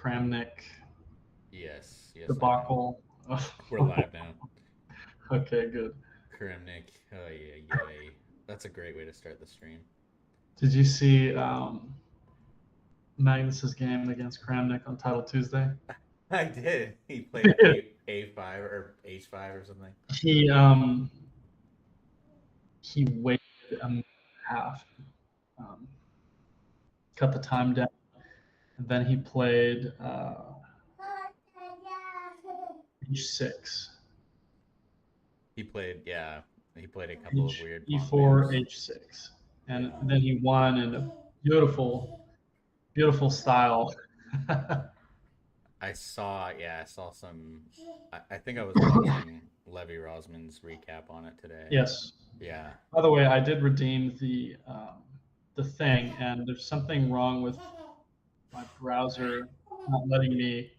Kramnik Yes, yes, I know. debacle? We're live now. Okay, good. Kramnik. Oh yeah, yay. That's a great way to start the stream. Did you see Magnus's game against Kramnik on Title Tuesday? I did. He played A5 or H5 or something. he he waited a minute and a half, um, cut the time down, and then he played H6. He played, yeah. He played a couple of H weird pawn E4 moves. H6, and Yeah. then he won in a beautiful style. I saw some. I think I was watching Levy Rosman's recap on it today. Yes. Yeah. By the way, I did redeem the thing, and there's something wrong with my browser not letting me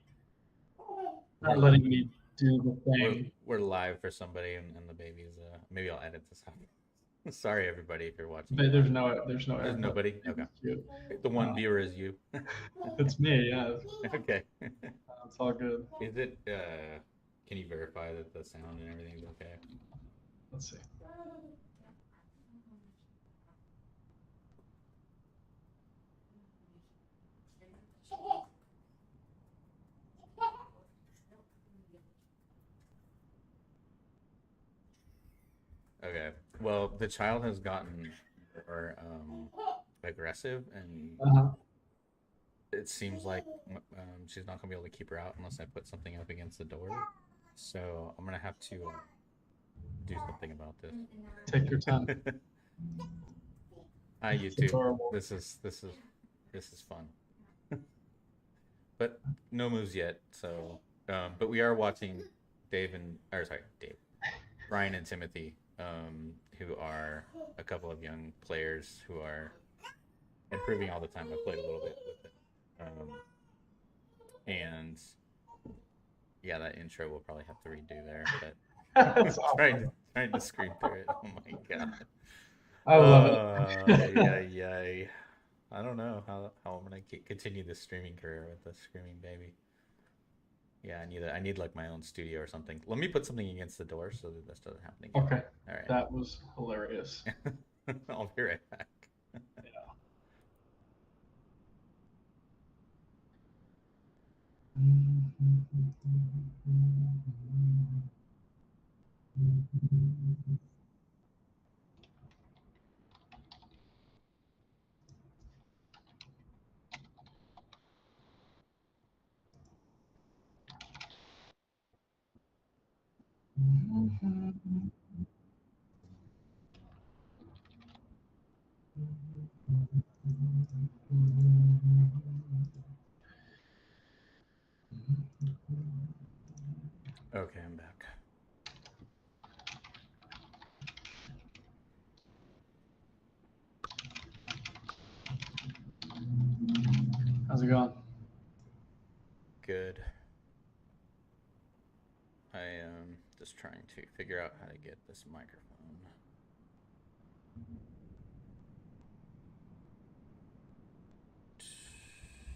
We're not letting me do the we're thing. we're live for somebody, and the baby's. Maybe I'll edit this out. Sorry, everybody, if you're watching it But live. there's no There's error, but nobody. it Okay. was cute. The one viewer is you. It's me. Yeah, Okay. it's all good. Is it? Can you verify that the sound and everything's okay? Let's see. Okay. Well, the child has gotten more aggressive, and Uh-huh. it seems like she's not gonna be able to keep her out unless I put something up against the door. So I'm gonna have to do something about this. Take your time. Hi, It's YouTube. adorable. This is fun, but no moves yet. So, but we are watching Dave, Brian and Timothy, who are a couple of young players who are improving all the time. I played a little bit with it, and yeah, that intro we'll probably have to redo there. But That's trying awesome. to trying to scream through it. Oh my god. I love Yeah, it. yeah. I don't know how I'm gonna continue this streaming career with the screaming baby. Yeah, I need like my own studio or something. Let me put something against the door so that this doesn't happen again. Okay, All that was hilarious. right. I'll be right back. Okay, I'm back. How's it going? Good. I am just trying to figure out how to get this microphone.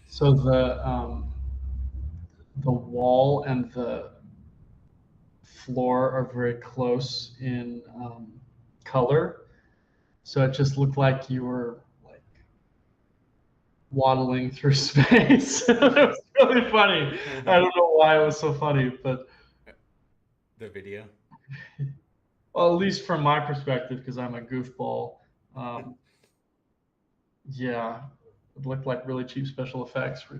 So the wall and the floor are very close in color, so it just looked like you were like waddling through space. It was really funny. I don't know why it was so funny, but The video. well, at least from my perspective, because I'm a goofball, um, yeah, it looked like really cheap special effects. Where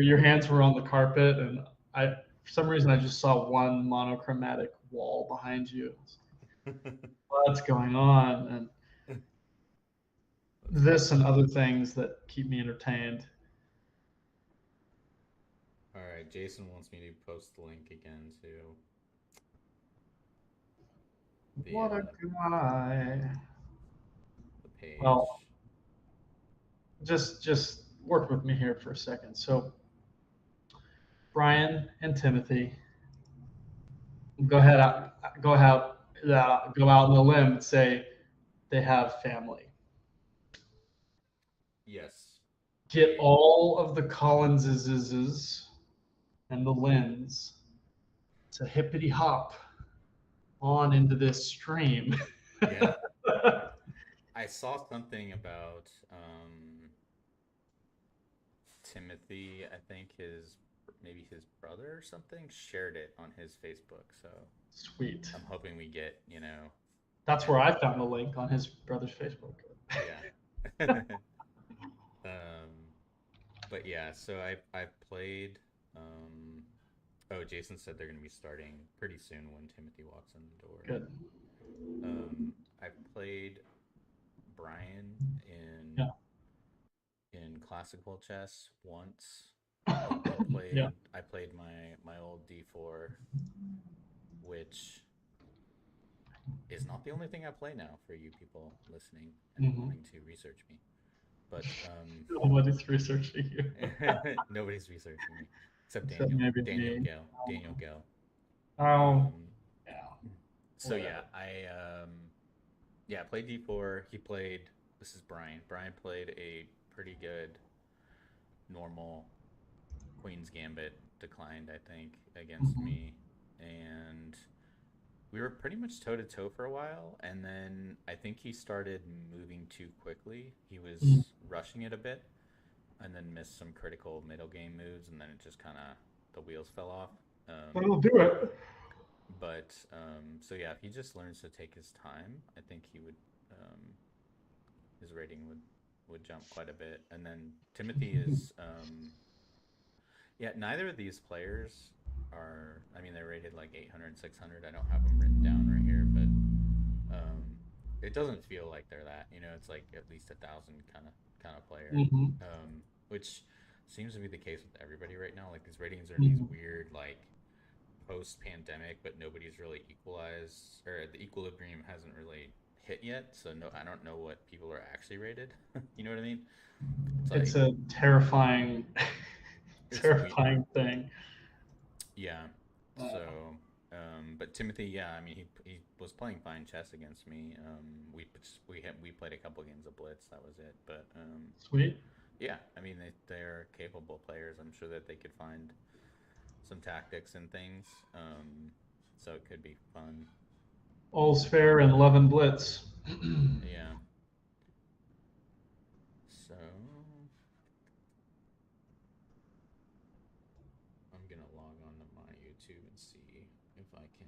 your hands were on the carpet, and for some reason, I just saw one monochromatic wall behind you. What's going on? And That's this and funny. other things that keep me entertained. All right, Jason wants me to post the link again to the What a guy. the Well, page. just work with me here for a second. So Brian and Timothy, go out on the limb and say they have family. Yes. get all of the Collinses and the Lins to hippity hop on into this stream. Yeah. I saw something about Timothy, I think maybe his brother or something shared it on his Facebook. So Sweet. I'm hoping we get, That's where I found the link on his brother's Facebook. yeah. um, but yeah, so I've played. Oh, Jason said they're going to be starting pretty soon when Timothy walks in the door. Good. I've played Brian Yeah. in classical chess once. Yeah. I played my old D4, which is not the only thing I play now for you people listening and wanting to research me. But nobody's researching you. Nobody's researching me except Except Daniel. maybe Daniel me. Gale. Daniel Gale. Oh. Yeah. So yeah, I played D4. He played. This is Brian. Brian played a pretty good normal Queen's Gambit, declined, I think, against me, and we were pretty much toe to toe for a while. And then I think he started moving too quickly. He was rushing it a bit, and then missed some critical middle game moves, and then it just kind of the wheels fell off. That'll do it. But so yeah, if he just learns to take his time, I think he would his rating would jump quite a bit. And then Timothy is yeah, neither of these players are, I mean, they're rated like 800, 600. I don't have them written down right here, but it doesn't feel like they're that. It's like at least 1,000 kind of player, which seems to be the case with everybody right now. Like these ratings are in these weird like post-pandemic, but nobody's really equalized, or the equilibrium hasn't really hit yet. So no, I don't know what people are actually rated. You know what I mean? It's a terrifying, terrifying thing. Yeah. So, but Timothy, yeah, I mean, he was playing fine chess against me. We played a couple games of Blitz. That was it. But sweet. Yeah, I mean, they're capable players. I'm sure that they could find some tactics and things. So it could be fun. All's fair in love and blitz. Yeah. So I'm gonna log on to my YouTube and see if I can.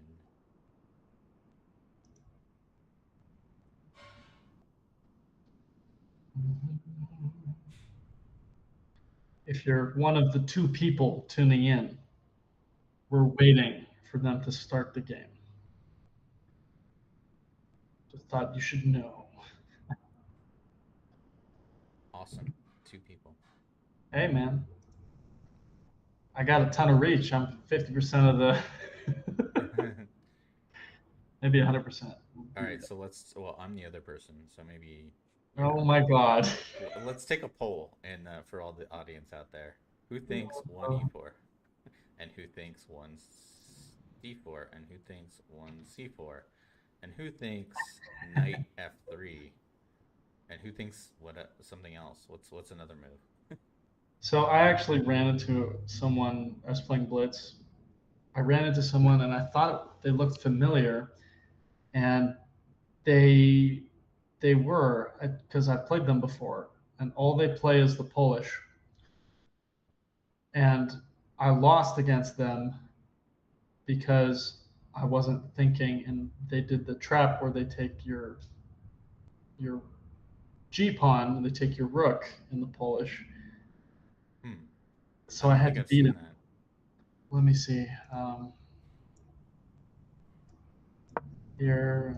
If you're one of the two people tuning in, we're waiting for them to start the game. Just thought you should know. Awesome. 2 people. Hey, man. I got a ton of reach. I'm 50% of the. Maybe 100%. All right, so well, I'm the other person, so maybe. Oh my God. Let's take a poll, and for all the audience out there, who thinks 1e4, and who thinks 1d4, and who thinks 1c4, and who thinks knight f3, and who thinks something else? What's another move? So I actually ran into someone. I was playing Blitz. I ran into someone, and I thought they looked familiar, and they were, because I played them before, and all they play is the Polish. And I lost against them because I wasn't thinking, and they did the trap where they take your G pawn and they take your rook in the Polish. So I had to beat it. Let me see. Here.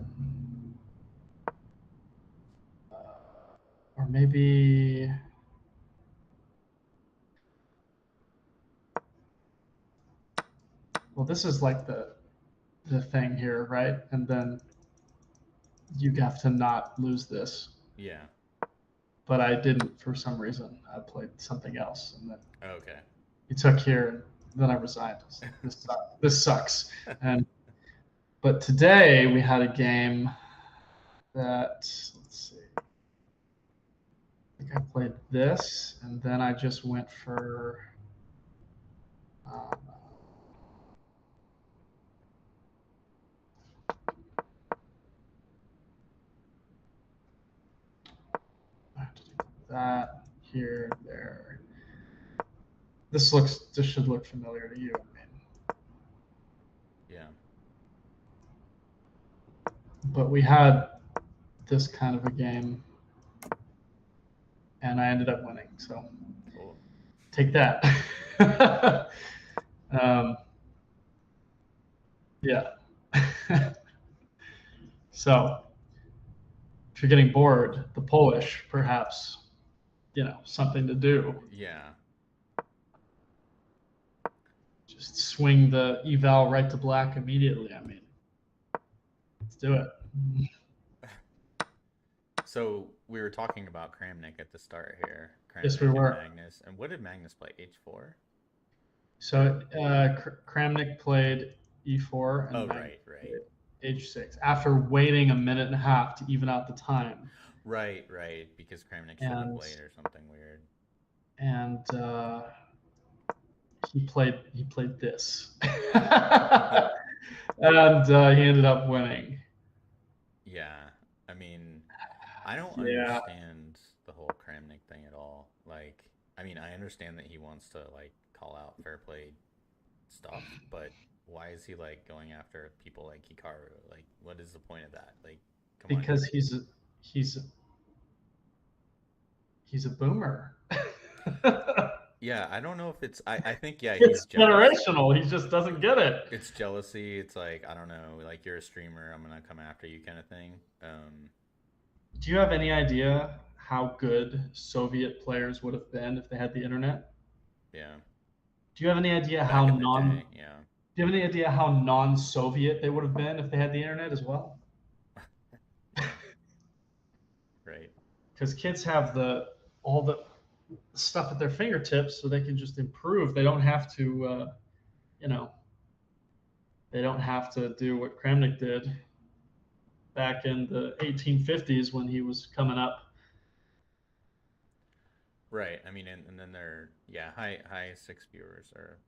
Or maybe. Well, this is like the thing here, right? And then you have to not lose this. Yeah. But I didn't for some reason. I played something else, and then okay. He took here, and then I resigned. This sucks. But today we had a game that, let's see, I think I played this, and then I just went for. Um, I have to do that here, there. This should look familiar to you. I mean, Yeah. but we had this kind of a game, and I ended up winning. So Cool. take that. um, yeah. So if you're getting bored, the Polish, perhaps, something to do. Yeah. Just swing the eval right to black immediately. I mean, let's do it. So we were talking about Kramnik at the start here. Yes, we Kramnik and were. Magnus. And what did Magnus play? H4? So Kramnik played e4 and Oh, Magnus right. played h6 after waiting a minute and a half to even out the time. Right. Because Kramnik should have played or something weird. And he played this, and he ended up winning. Yeah, I mean, I don't understand the whole Kramnik thing at all. Like, I mean, I understand that he wants to like call out fair play stuff, but why is he like going after people like Hikaru? Like, what is the point of that? Like, come on. Because he's a boomer. Yeah, I don't know if it's. I think yeah, It's he's jealous. generational. He just doesn't get it. It's jealousy. It's like I don't know, like you're a streamer, I'm gonna come after you, kind of thing. Do you have any idea how good Soviet players would have been if they had the internet? Yeah. Do you have any idea Back how in the day, yeah. Do you have any idea how non-Soviet they would have been if they had the internet as well? Right. Because kids have all the stuff at their fingertips, so they can just improve. They don't have to, they don't have to do what Kramnik did back in the 1850s when he was coming up. Right. I mean, and then they're high 6 viewers are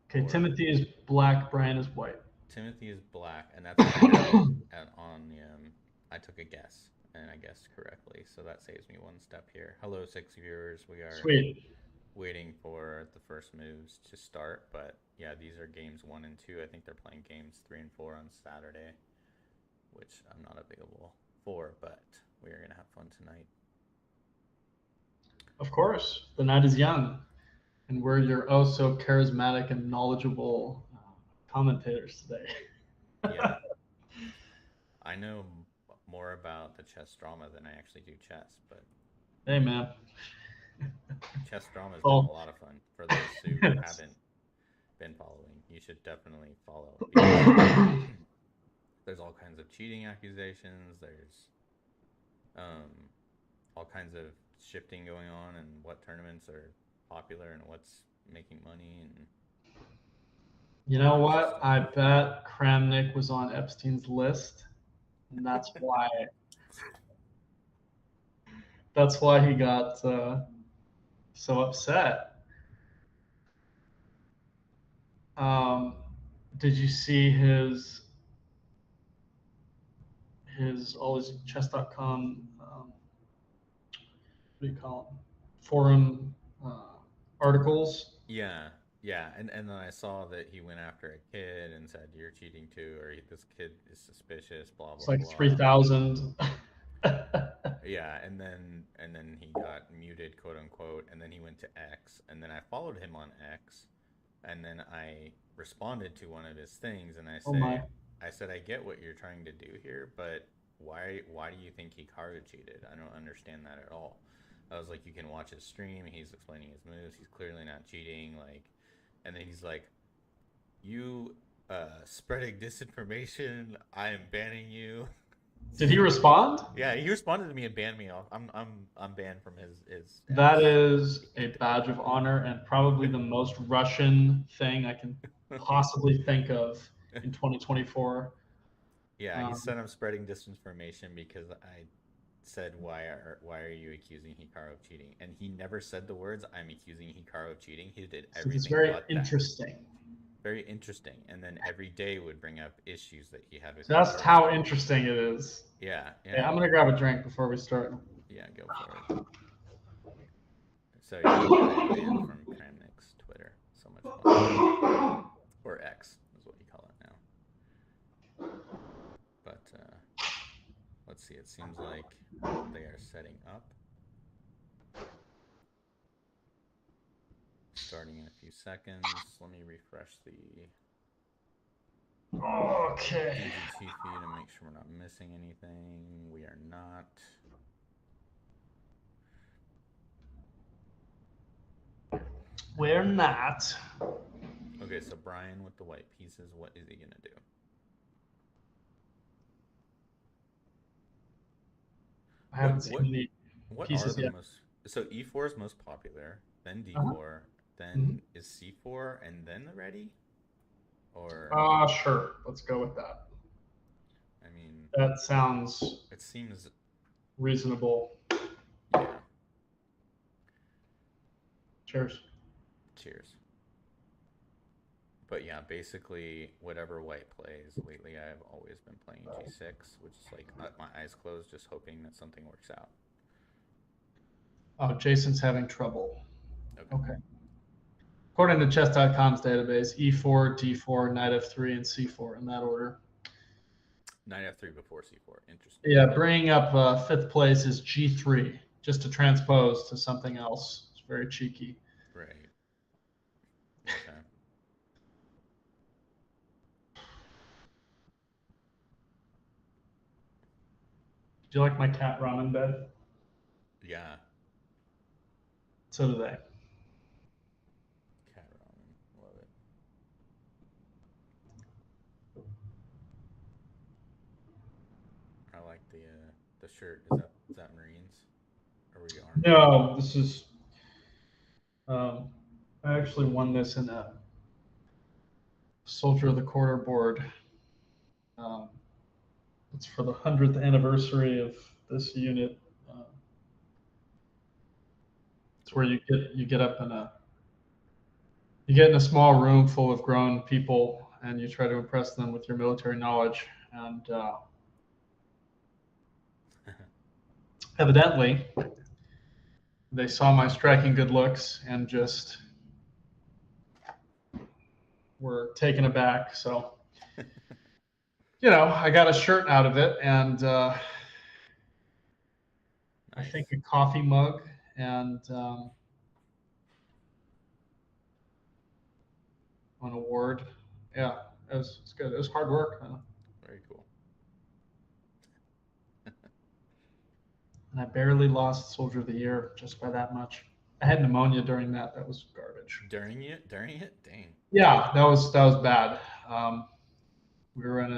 Okay, 4. Timothy is black, Brian is white. Timothy is black, and that's kind of on the. I took a guess, and I guessed correctly, so that saves me one step here. Hello, 6 viewers. We are Sweet. waiting for the first moves to start, but yeah, these are games 1 and 2. I think they're playing games 3 and 4 on Saturday, which I'm not available for, but we are gonna have fun tonight. Of course, the night is young, and we're your oh so charismatic and knowledgeable commentators today. Yeah. I know more about the chess drama than I actually do chess, but hey, man. Chess drama has been a lot of fun. For those who haven't been following, you should definitely follow. There's all kinds of cheating accusations. There's all kinds of shifting going on, and what tournaments are popular and what's making money. And you know what? I bet Kramnik was on Epstein's list, and that's why. That's why he got so upset. Did you see his all his chess.com what do you call them, forum articles? Yeah, and then I saw that he went after a kid and said you're cheating too, or this kid is suspicious. Blah blah. It's like blah. 3,000. Yeah, and then he got muted, quote unquote, and then he went to X, and then I followed him on X, and then I responded to one of his things, and I said I get what you're trying to do here, but why do you think Hikaru cheated? I don't understand that at all. I was like, you can watch his stream, he's explaining his moves, he's clearly not cheating, like, and then he's like, you spreading disinformation, I am banning you. Did he respond? Yeah, he responded to me and banned me off. I'm banned from his. That is a badge of honor and probably the most Russian thing I can possibly think of in 2024. Yeah, he said I'm spreading disinformation because I said, why are you accusing Hikaru of cheating? And he never said the words, I'm accusing Hikaru of cheating. He did So it's everything very but that. interesting. Very interesting. And then every day would bring up issues that he had with So that's his how girlfriend. interesting it is. Yeah, Yeah, I'm gonna grab a drink before we start. Yeah, go for it. So yeah, I banned from Kramnik's Twitter. So much fun. Or X is what you call it now. But let's see. It seems like they are setting up. Starting in a few seconds. Let me refresh the Okay. VGT feed and make sure we're not missing anything. We are not. We're not. Okay, so Brian with the white pieces, what is he gonna do? I haven't seen any What are pieces the yet. most? So E4 is most popular, then Uh-huh. D4, then is C4, and then the ready? Or Sure. Let's go with that. I mean, That sounds it seems reasonable. yeah. Cheers. Cheers. But yeah, basically whatever white plays. Lately, I've always been playing G6, which is like my eyes closed, just hoping that something works out. Oh, Jason's having trouble. Okay. Okay. According to chess.com's database, E4, D4, knight F3, and C4 in that order. Knight F3 before C4. Interesting. Yeah, bringing up fifth place is G3, just to transpose to something else. It's very cheeky. Right. Okay. Do you like my cat ramen bed? Yeah. So do they. Cat ramen. Love it. I like the shirt. Is that Marines? Or were you Army? No, this is. I actually won this in a Soldier of the Quarter board. Um, it's for the 100th anniversary of this unit. It's where you get up in a you get in a small room full of grown people and you try to impress them with your military knowledge. And evidently, they saw my striking good looks and just were taken aback. So, I got a shirt out of it and I Nice. think a coffee mug and an award. Yeah, it's good. It was hard work. Very cool. And I barely lost Soldier of the Year just by that much. I had pneumonia during that. That was garbage. During it? Dang. Yeah, that was bad. We were in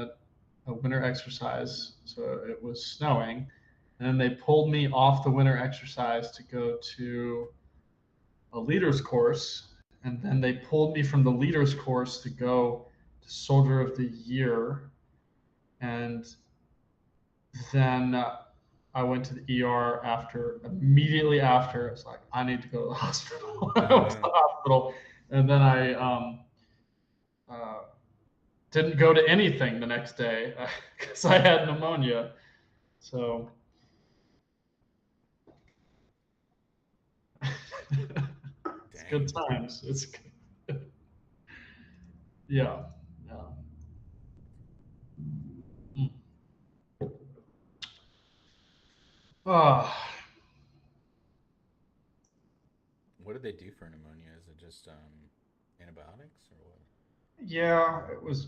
a winter exercise, so it was snowing, and then they pulled me off the winter exercise to go to a leaders course, and then they pulled me from the leaders course to go to Soldier of the Year, and then I went to the ER immediately after. It's like I need to go to the hospital. I went to the hospital, and then I didn't go to anything the next day because I had pneumonia. So it's good times. It's good. Yeah. Yeah. Mm. What did they do for pneumonia? Is it just antibiotics or what? Yeah, it was.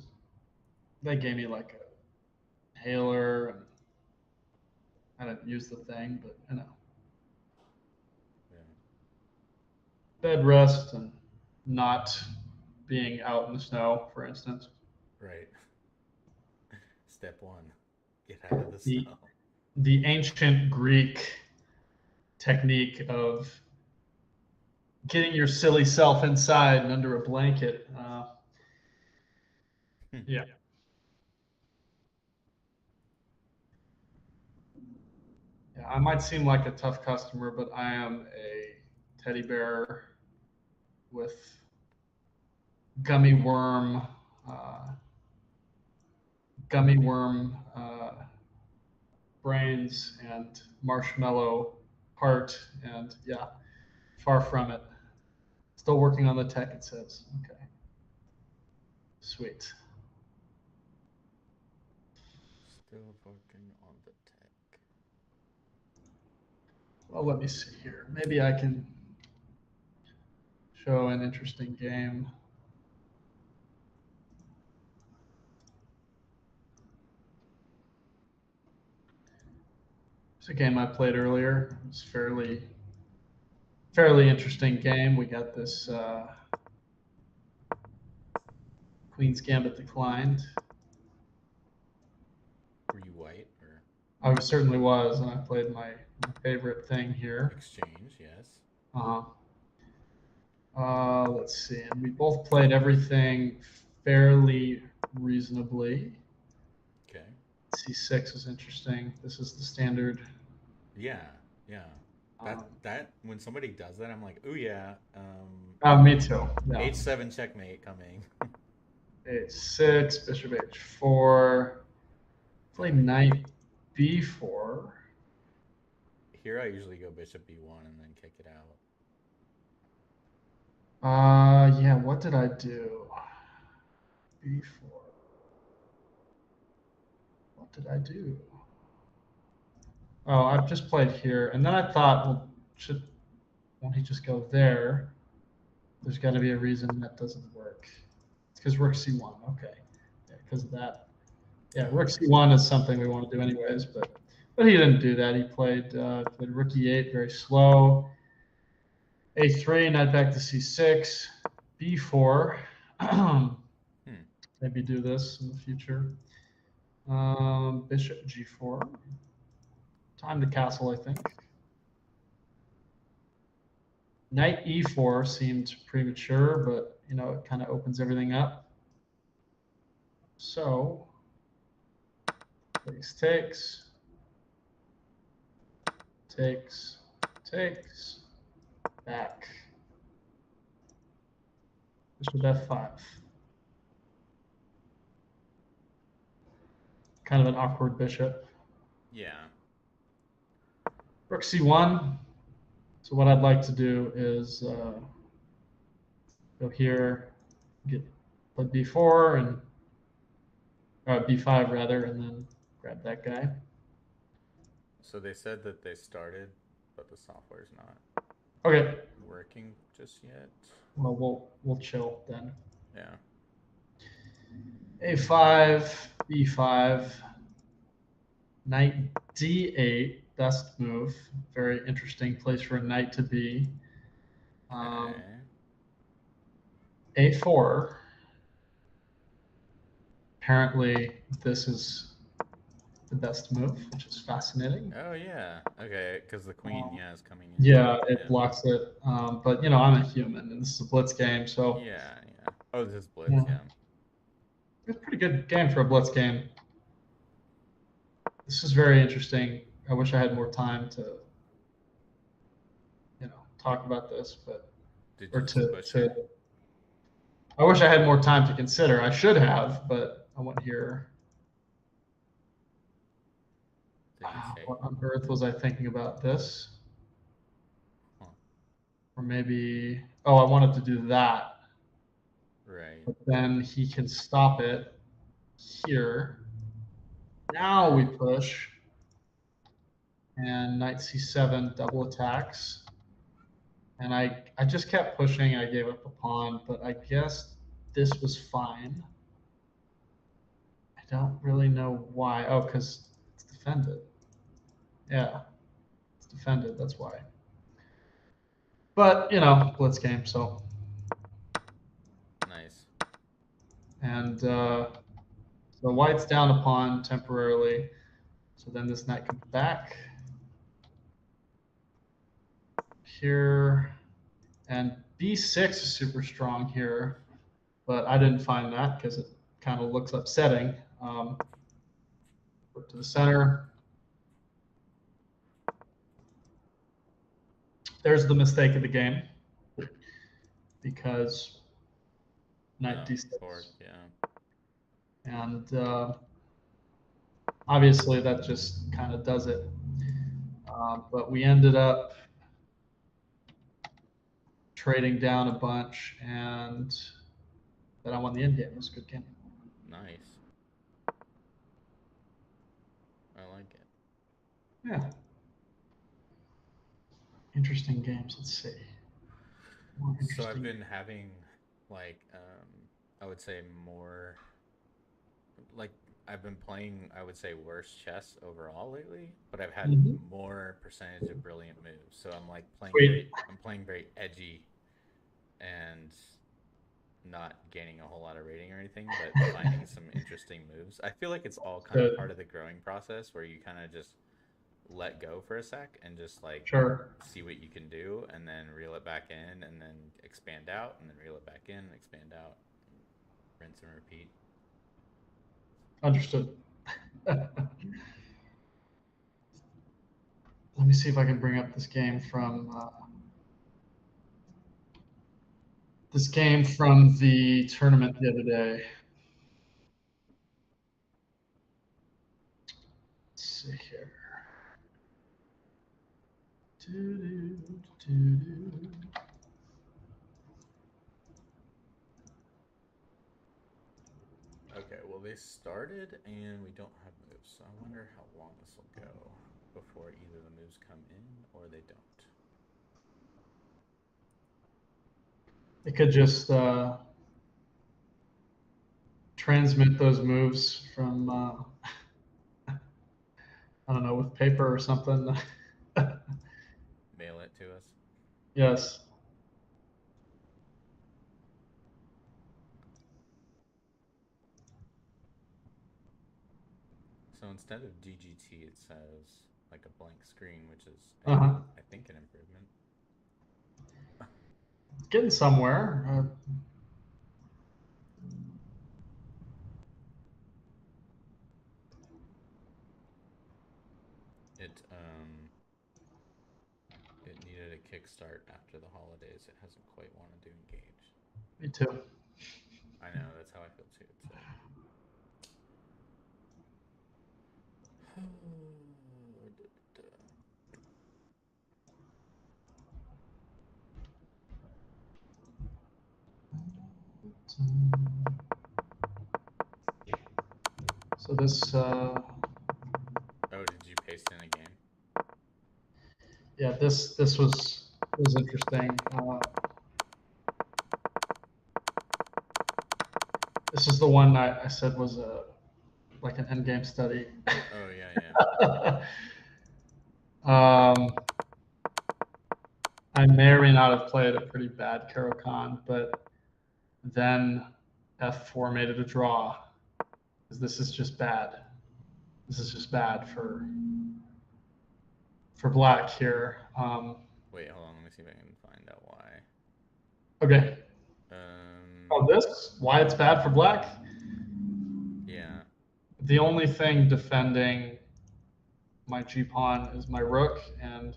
They gave me like a inhaler, and I didn't use the thing, but Yeah. bed rest and not being out in the snow, for instance. Right. Step one, get out of the The snow. the ancient Greek technique of getting your silly self inside and under a blanket. Yeah. Yeah, I might seem like a tough customer, but I am a teddy bear with gummy worm, uh, gummy worm brains and marshmallow heart, and yeah, far from it. Still working on the tech, it says. Okay, sweet. Still working on the tech. Well, let me see here. Maybe I can show an interesting game. It's a game I played earlier. It's fairly interesting game. We got this Queen's Gambit declined. Were you white or I certainly was, and I played my favorite thing here. exchange? Yes. Uh-huh. Let's see. And we both played everything fairly reasonably. Okay. C6 is interesting. This is the standard. Yeah. Yeah. That when somebody does that, I'm like, oh yeah. Me too. Yeah. H7 checkmate coming. H6, bishop H4. Play knight B4. Here I usually go bishop B1 and then kick it out. Yeah, what did I do? B4. What did I do? Oh, I've just played here. And then I thought, well, won't he just go there? There's got to be a reason that doesn't work. It's because rook C1. Okay. Yeah, because of that. Yeah, rook C1 is something we want to do anyways, but he didn't do that. He played rook E8, very slow. A3, knight back to C6, B4. Maybe do this in the future. Bishop G4. Time to castle, I think. Knight E4 seemed premature, but it kind of opens everything up. So takes, back. Bishop F5. Kind of an awkward bishop. Yeah. Rook C1. So what I'd like to do is go here, play B4 and B5 rather, and then grab that guy. So they said that they started, but the software's not Okay. working just yet. Well, we'll chill then. Yeah. A5, B5, knight D8, best move. Very interesting place for a knight to be. A4. Apparently, this is the best move, which is fascinating. Oh yeah. Okay, because the queen, is coming in. Yeah, it blocks it. But I'm a human, and this is a blitz game, so Yeah. Oh, this is blitz. Yeah. It's a pretty good game for a blitz game. This is very interesting. I wish I had more time to, talk about this, but I wish I had more time to consider. I should have, but I went here. What on earth was I thinking about this? Or maybe, I wanted to do that. Right. But then he can stop it here. Now we push. And knight C7 double attacks. And I just kept pushing. I gave up a pawn, but I guess this was fine. I don't really know why. Oh, because it's defended. Yeah, it's defended. That's why. But, blitz game, so. Nice. And so white's down a pawn temporarily. So then this knight comes back. Here. And B6 is super strong here. But I didn't find that because it kind of looks upsetting. Put to the center. there's the mistake of the game, because knight d6. Forward, yeah. And obviously that just kind of does it. But we ended up trading down a bunch, and then I won the end game. It was a good game. Nice. I like it. Yeah. Interesting games. Let's see. More So I've interesting. been having like I would say more like I've been playing I would say worse chess overall lately, but I've had Mhm. more percentage of brilliant moves. So I'm like playing Sweet. I'm playing very edgy and not gaining a whole lot of rating or anything, but finding some interesting moves. I feel like it's all kind of Good. part of the growing process where you kind of just let go for a sec and just like Sure. see what you can do and then reel it back in and then expand out and then reel it back in and expand out, rinse and repeat. Understood. Let me see if I can bring up this game from the tournament the other day. Let's see here. Okay, well they started and we don't have moves, so I wonder how long this will go before either the moves come in or they don't. It could just transmit those moves from I don't know, with paper or something. Mail it to us. Yes. So instead of GGT, it says like a blank screen, which is Uh-huh. I think an improvement. Getting somewhere. It needed a kickstart after the holidays. It hasn't quite wanted to engage. Me too. I know that's how I feel too. It's like So this, oh, did you paste in a game? yeah, this was interesting. This is the one I said was like an endgame study. Oh yeah. um, I may or may not have played a pretty bad Caro-Kann, but then F4 made it a draw, because this is just bad. This is just bad for black here. Wait, hold on. Let me see if I can find out why. Okay. Oh, Um, this? Why it's bad for black? yeah. The only thing defending my G pawn is my rook, and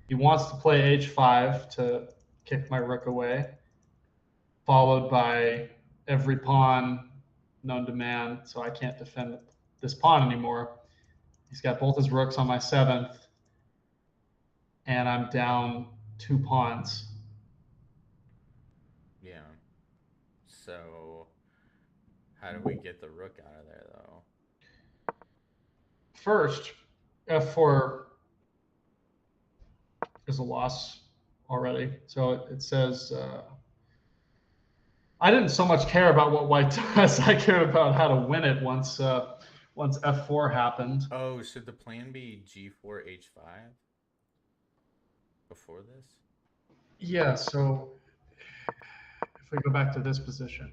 he wants to play H5 to kick my rook away, followed by every pawn known to man, so I can't defend this pawn anymore. He's got both his rooks on my 7th, and I'm down 2 pawns. Yeah. So, how do we get the rook out of there, though? First, F4 is a loss already. So it says, I didn't so much care about what white does. I cared about how to win it once F4 happened. Oh, should the plan be G4 H5 before this? Yeah, so if we go back to this position,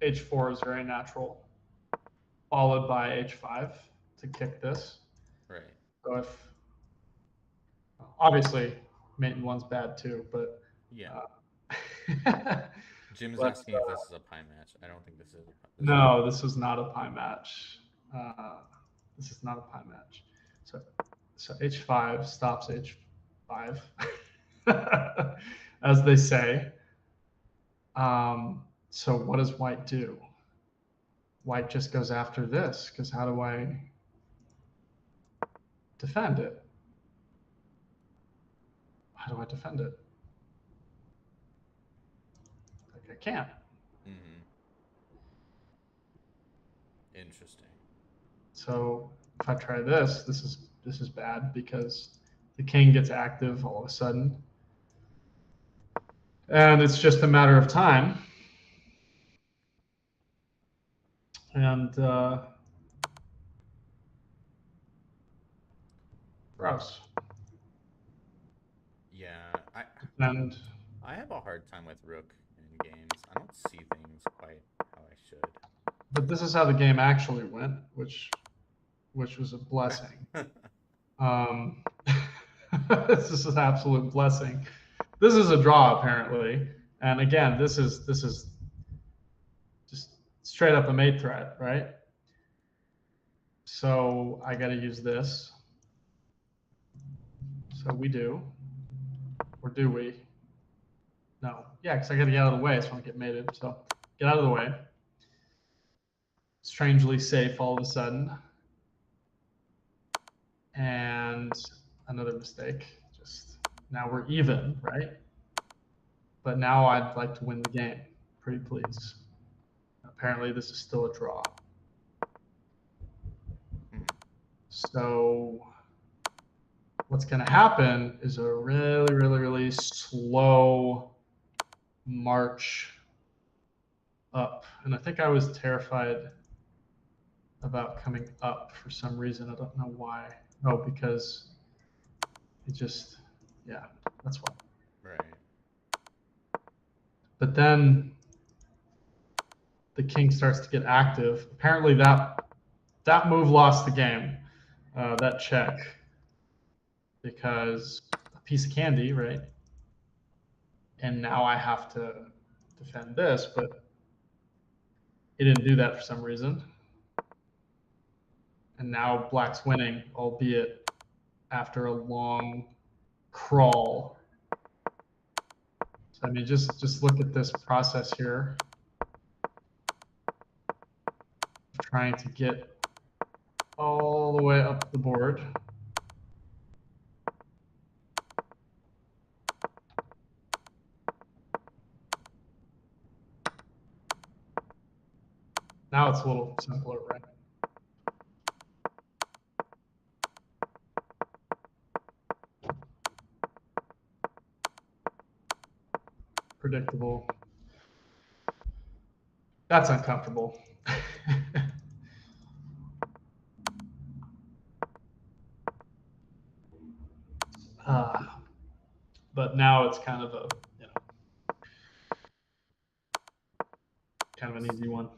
H4 is very natural, followed by H5 to kick this. Right. So if obviously mate in one's bad too, but Yeah. uh, Jim is but asking if this is a pie match. I don't think this is. no, this is not a pie match. This is not a pie match. So So h5 stops h5, as they say. So what does white do? White just goes after this, because how do I defend it? How do I defend it? Like, I can't. Mm-hmm. Interesting. So if I try this, this is bad because the king gets active all of a sudden. And it's just a matter of time. And gross. Yeah, And I have a hard time with rook in games. I don't see things quite how I but this is how the game actually went, which was a blessing. should. This is an absolute blessing. This is a draw apparently, and again, this is just straight up a mate threat, right? So I got to use this. So we do, or do we? No, yeah, because I got to get out of the way so I don't get mated. So get out of the way. Strangely safe all of a sudden, and another mistake. Just now we're even, right? But now I'd like to win the game. Pretty please. Apparently, this is still a draw. So what's going to happen is a really, really, really slow march up. And I think I was terrified about coming up for some reason. I don't know why. Oh, because it just, yeah, that's why. Right. But then the king starts to get active. Apparently that move lost the game, that check, because a piece of candy, right? And now I have to defend this, but it didn't do that for some reason. And now black's winning, albeit after a long crawl. So I mean, just look at this process here, trying to get all the way up the board. Now it's a little simpler, right? Predictable. That's uncomfortable. But now it's kind of a, kind of an easy one.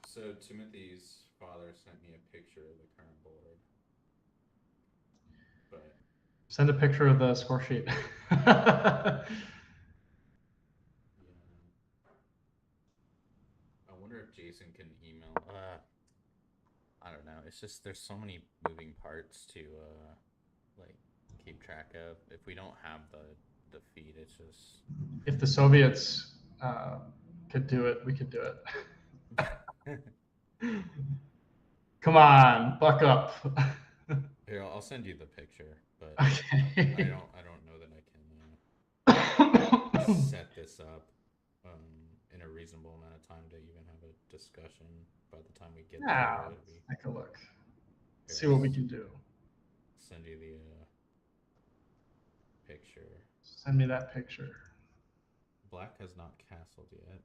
So Timothy's father sent me a picture of the current board. But send a picture of the score sheet. yeah. I wonder if Jason can email. I don't know. It's just there's so many moving parts to like keep track of. If we don't have the feed, it's just If the Soviets could do it, we could do it. Come on, buck up. Here, I'll send you the picture, but Okay. I don't know that I can set this up in a reasonable amount of time to even have a discussion. By the time we get Yeah, there, it'll be. take a look. Here, See what we can do. Send you the picture. Send me that picture. Black has not castled yet.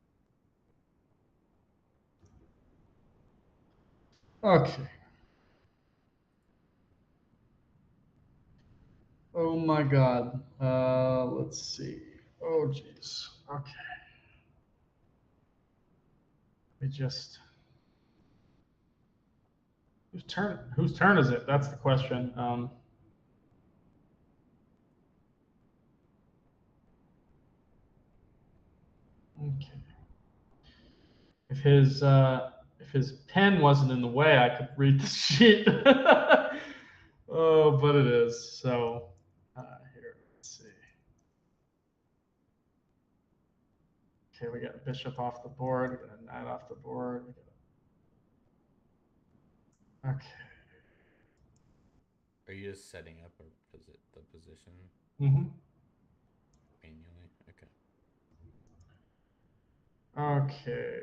Okay. Oh my God. Let's see. Oh geez. Okay. We just. Whose turn is it? That's the question. Okay. If his pen wasn't in the way, I could read the sheet. Oh, but it is. So here, let's see. Okay, we got bishop off the board. We got a knight off the board. Okay. Are you just setting up the position Mm-hmm. manually? Okay. Okay.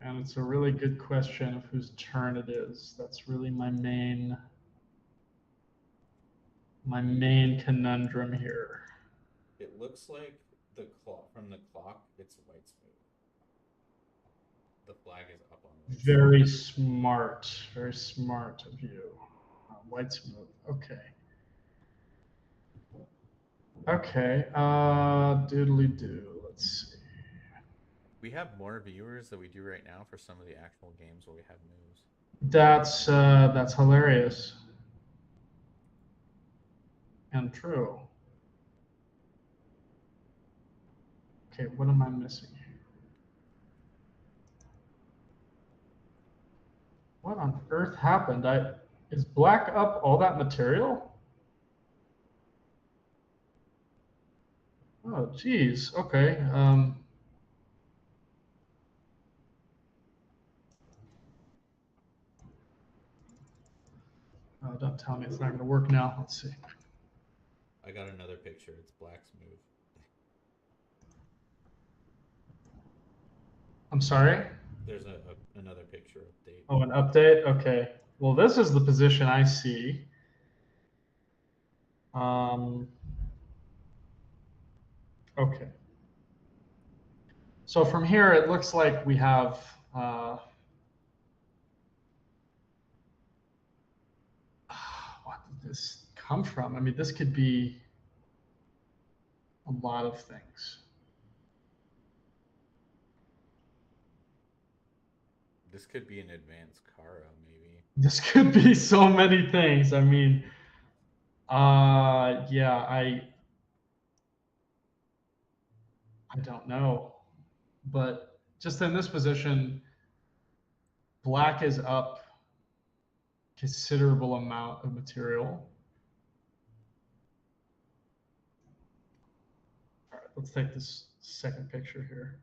And it's a really good question of whose turn it is. That's really my main conundrum here. It looks like the clock from the clock. It's White's move. The flag is up on White's. Very smart. Very smart of you. White's move. Okay. Okay. Doodly doo. Let's see. We have more viewers than we do right now for some of the actual games where we have moves. That's hilarious. And true. Okay, what am I missing? What on earth happened? Is black up all that material? Oh, geez. Okay. Oh, don't tell me it's not going to work now. Let's see. I got another picture. It's Black's move. I'm sorry? There's another picture update. Oh, an update? Okay. Well, this is the position I see. Okay. So from here, it looks like we have what did this come from? I mean, this could be a lot of things. This could be an advanced Kara, maybe. This could be so many things. I mean, yeah, I don't know, but just in this position, black is up considerable amount of material. All right, let's take this second picture here.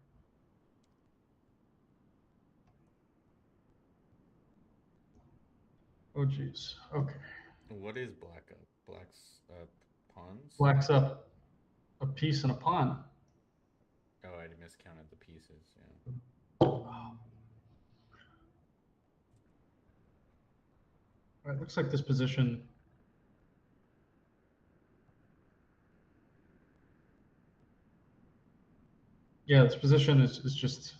Oh, geez. Okay. What is black up? Black's up pawns? Black's up a piece and a pawn. Oh, I miscounted the pieces. Yeah. All right, looks like this position. Yeah, this position is just.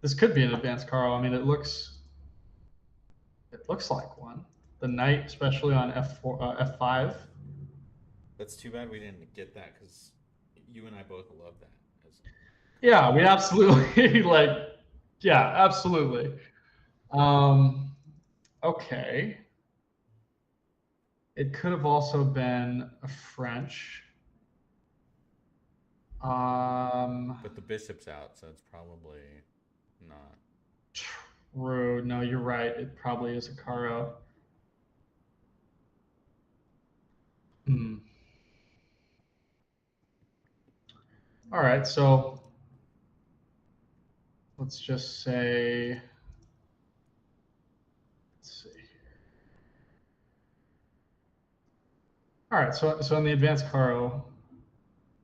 This could be an advanced Carl. I mean, it looks like one. The knight, especially on F4, F5. That's too bad we didn't get that because you and I both love that. Yeah, we absolutely yeah, absolutely. Okay. It could have also been a French. But the bishop's out, so it's probably not. True. No, you're right. It probably is a Caro. All right, so let's just say, let's see. All right, so in the advanced Caro,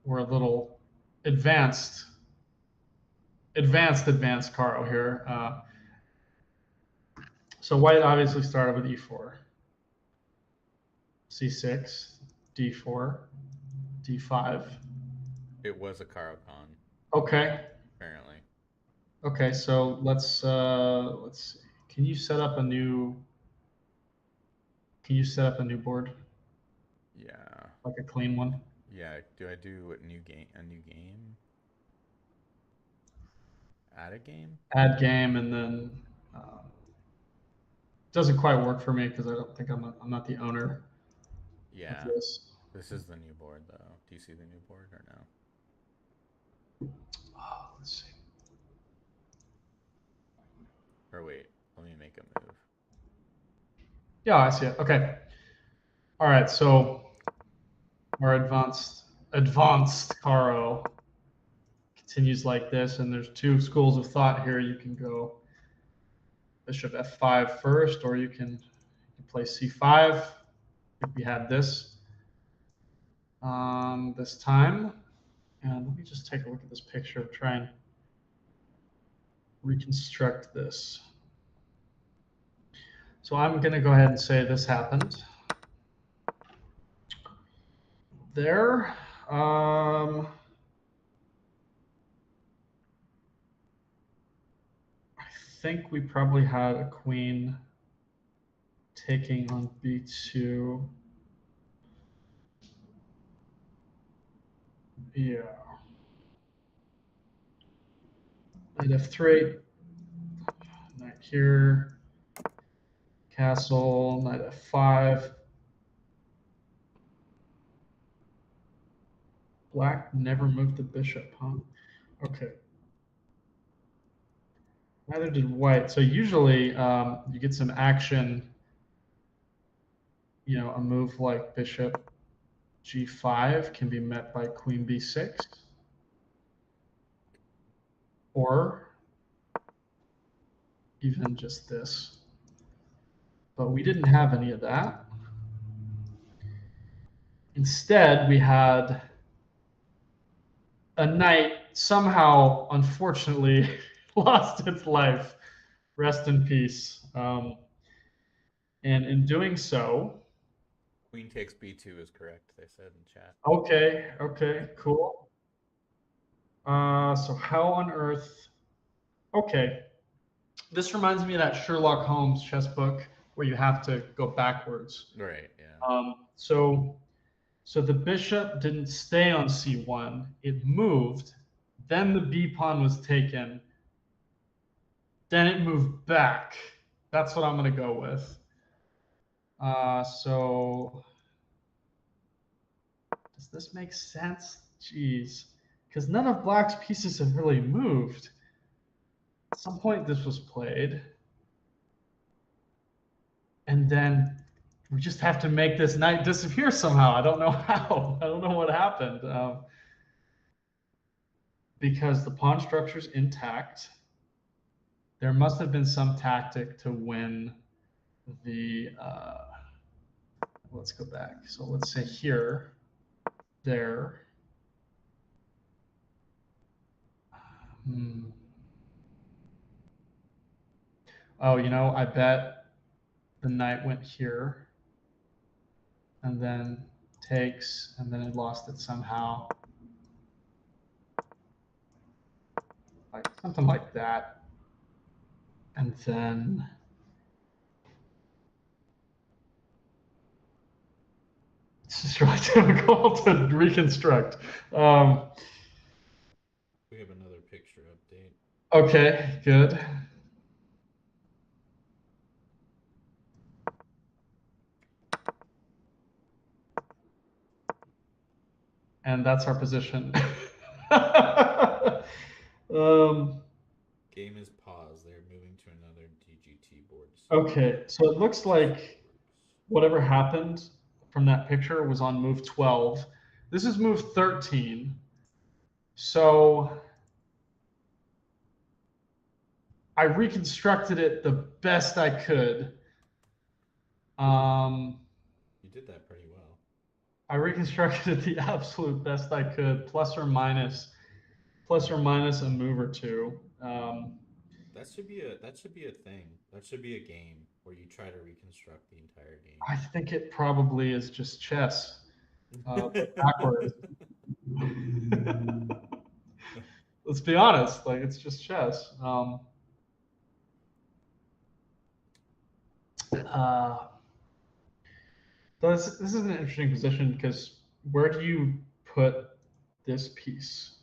we're a little advanced Caro here. So white obviously started with e4, c6, d4, d5. It was a Caro pawn. Okay. Apparently. Okay, so let's see. Can you set up a new board? Yeah. Like a clean one? Yeah. Do I do a new game? Add a game? Add game, and then doesn't quite work for me because I don't think I'm not the owner. Yeah. Of this. This is the new board, though. Do you see the new board or no? Oh, let's see. Or wait, let me make a move. Yeah, I see it. Okay. All right, so our advanced Caro continues like this, and there's two schools of thought here. You can go bishop f5 first, or you can play c5. We had this this time. And let me just take a look at this picture, try and reconstruct this. So I'm going to go ahead and say this happened. There. I think we probably had a queen taking on b2. Yeah. Knight f3. Knight here. Castle. Knight f5. Black never moved the bishop, huh? Okay. Neither did white. So usually you get some action, you know, a move like bishop g5 can be met by queen b6, or even just this. But we didn't have any of that. Instead, we had a knight somehow, unfortunately, lost its life. Rest in peace. And in doing so, Queen takes b2 is correct, they said in chat. okay, cool. So how on earth? Okay, this reminds me of that Sherlock Holmes chess book where you have to go backwards. Right, yeah. So the bishop didn't stay on c1, it moved, then the b pawn was taken, then it moved back. That's what I'm going to go with. So does this make sense? Jeez. Because none of black's pieces have really moved. At some point this was played. And then we just have to make this knight disappear somehow. I don't know how. I don't know what happened. Because the pawn structure is intact. There must have been some tactic to win the, let's go back. So let's say here, there. Oh, you know, I bet the knight went here and then takes, and then it lost it somehow. Like something like that. And then it's just really difficult to reconstruct. We have another picture update. Okay, good. And that's our position. Game is paused. They're moving to another DGT board. Okay, so it looks like whatever happened from that picture was on move 12. This is move 13. So I reconstructed it the best I could. You did that pretty well. I reconstructed it the absolute best I could, plus or minus a move or two. That should be a thing. That should be a game where you try to reconstruct the entire game. I think it probably is just chess. Backwards. Let's be honest, like it's just chess. This is an interesting position because where do you put this piece?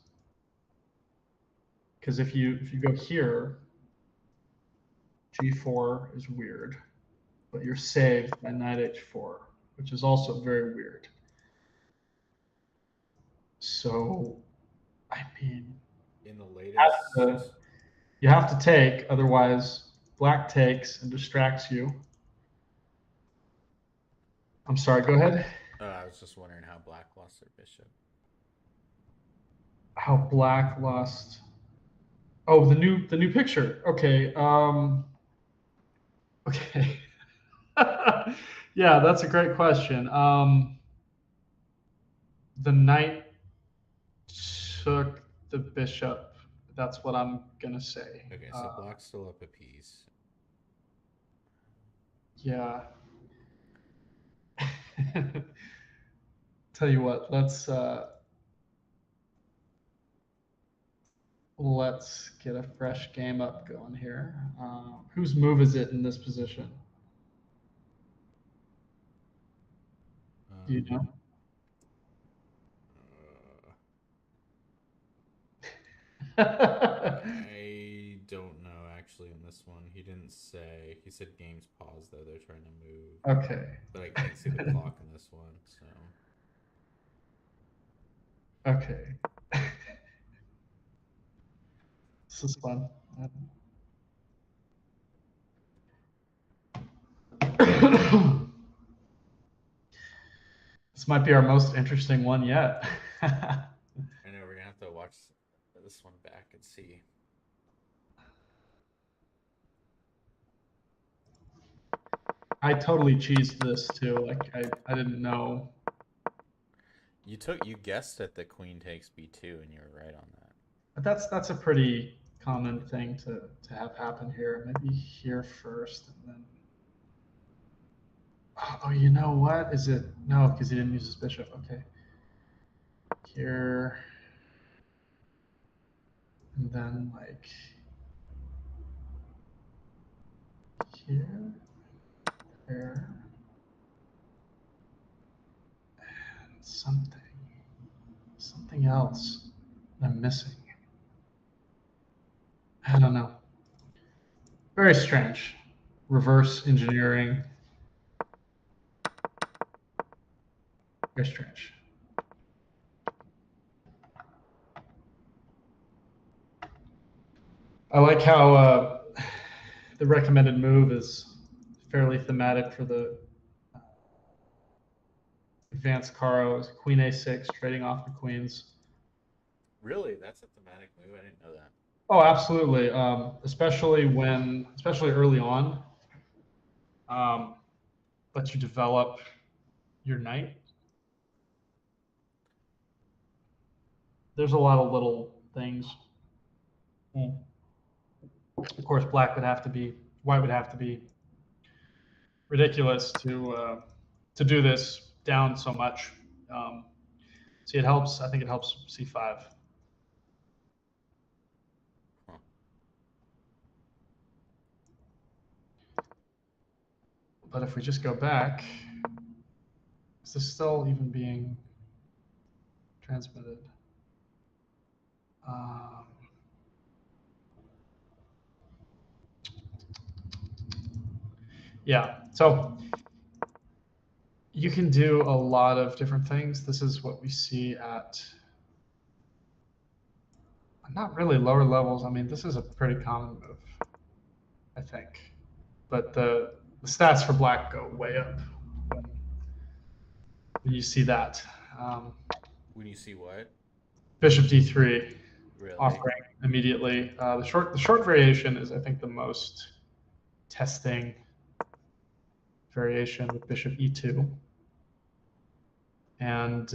Because if you go here, g4 is weird, but you're saved by knight h4, which is also very weird. So, I mean, in the latest, you have to take, otherwise black takes and distracts you. I'm sorry, go ahead. I was just wondering how black lost their bishop. How black lost. Oh, the new picture. Okay. Okay. Yeah, that's a great question. The knight took the bishop. That's what I'm gonna say. Okay, so black's still up a piece. Yeah. Tell you what, let's get a fresh game up going here. Whose move is it in this position? Do you know? Uh, I don't know actually on this one. He didn't say. He said game's paused though. They're trying to move, Okay. but I can't see the clock in this one. So Okay. This is fun. This might be our most interesting one yet. I know we're gonna have to watch this one back and see. I totally cheesed this too. Like I didn't know. You guessed that the queen takes b2, and you were right on that. But that's a pretty common thing to have happen here. Maybe here first and then. Oh, you know what? Is it no? Because he didn't use his bishop. Okay. Here. And then like here, there, and something else I'm missing. I don't know. Very strange. Reverse engineering. Very strange. I like how the recommended move is fairly thematic for the advanced Caro. Queen a6, trading off the queens. Really, that's a thematic move. I didn't know that. Oh, absolutely. Especially early on, um, lets you develop your knight. There's a lot of little things. Of course, white would have to be ridiculous to do this down so much. See, it helps. I think it helps c5. Huh. But if we just go back, is this still even being transmitted? Um, yeah, so you can do a lot of different things. This is what we see at not really lower levels. I mean, this is a pretty common move, I think. But the stats for black go way up when you see that. When you see what? Bishop d3 Really? offering immediately. The short variation is, I think, the most testing variation with bishop e2. And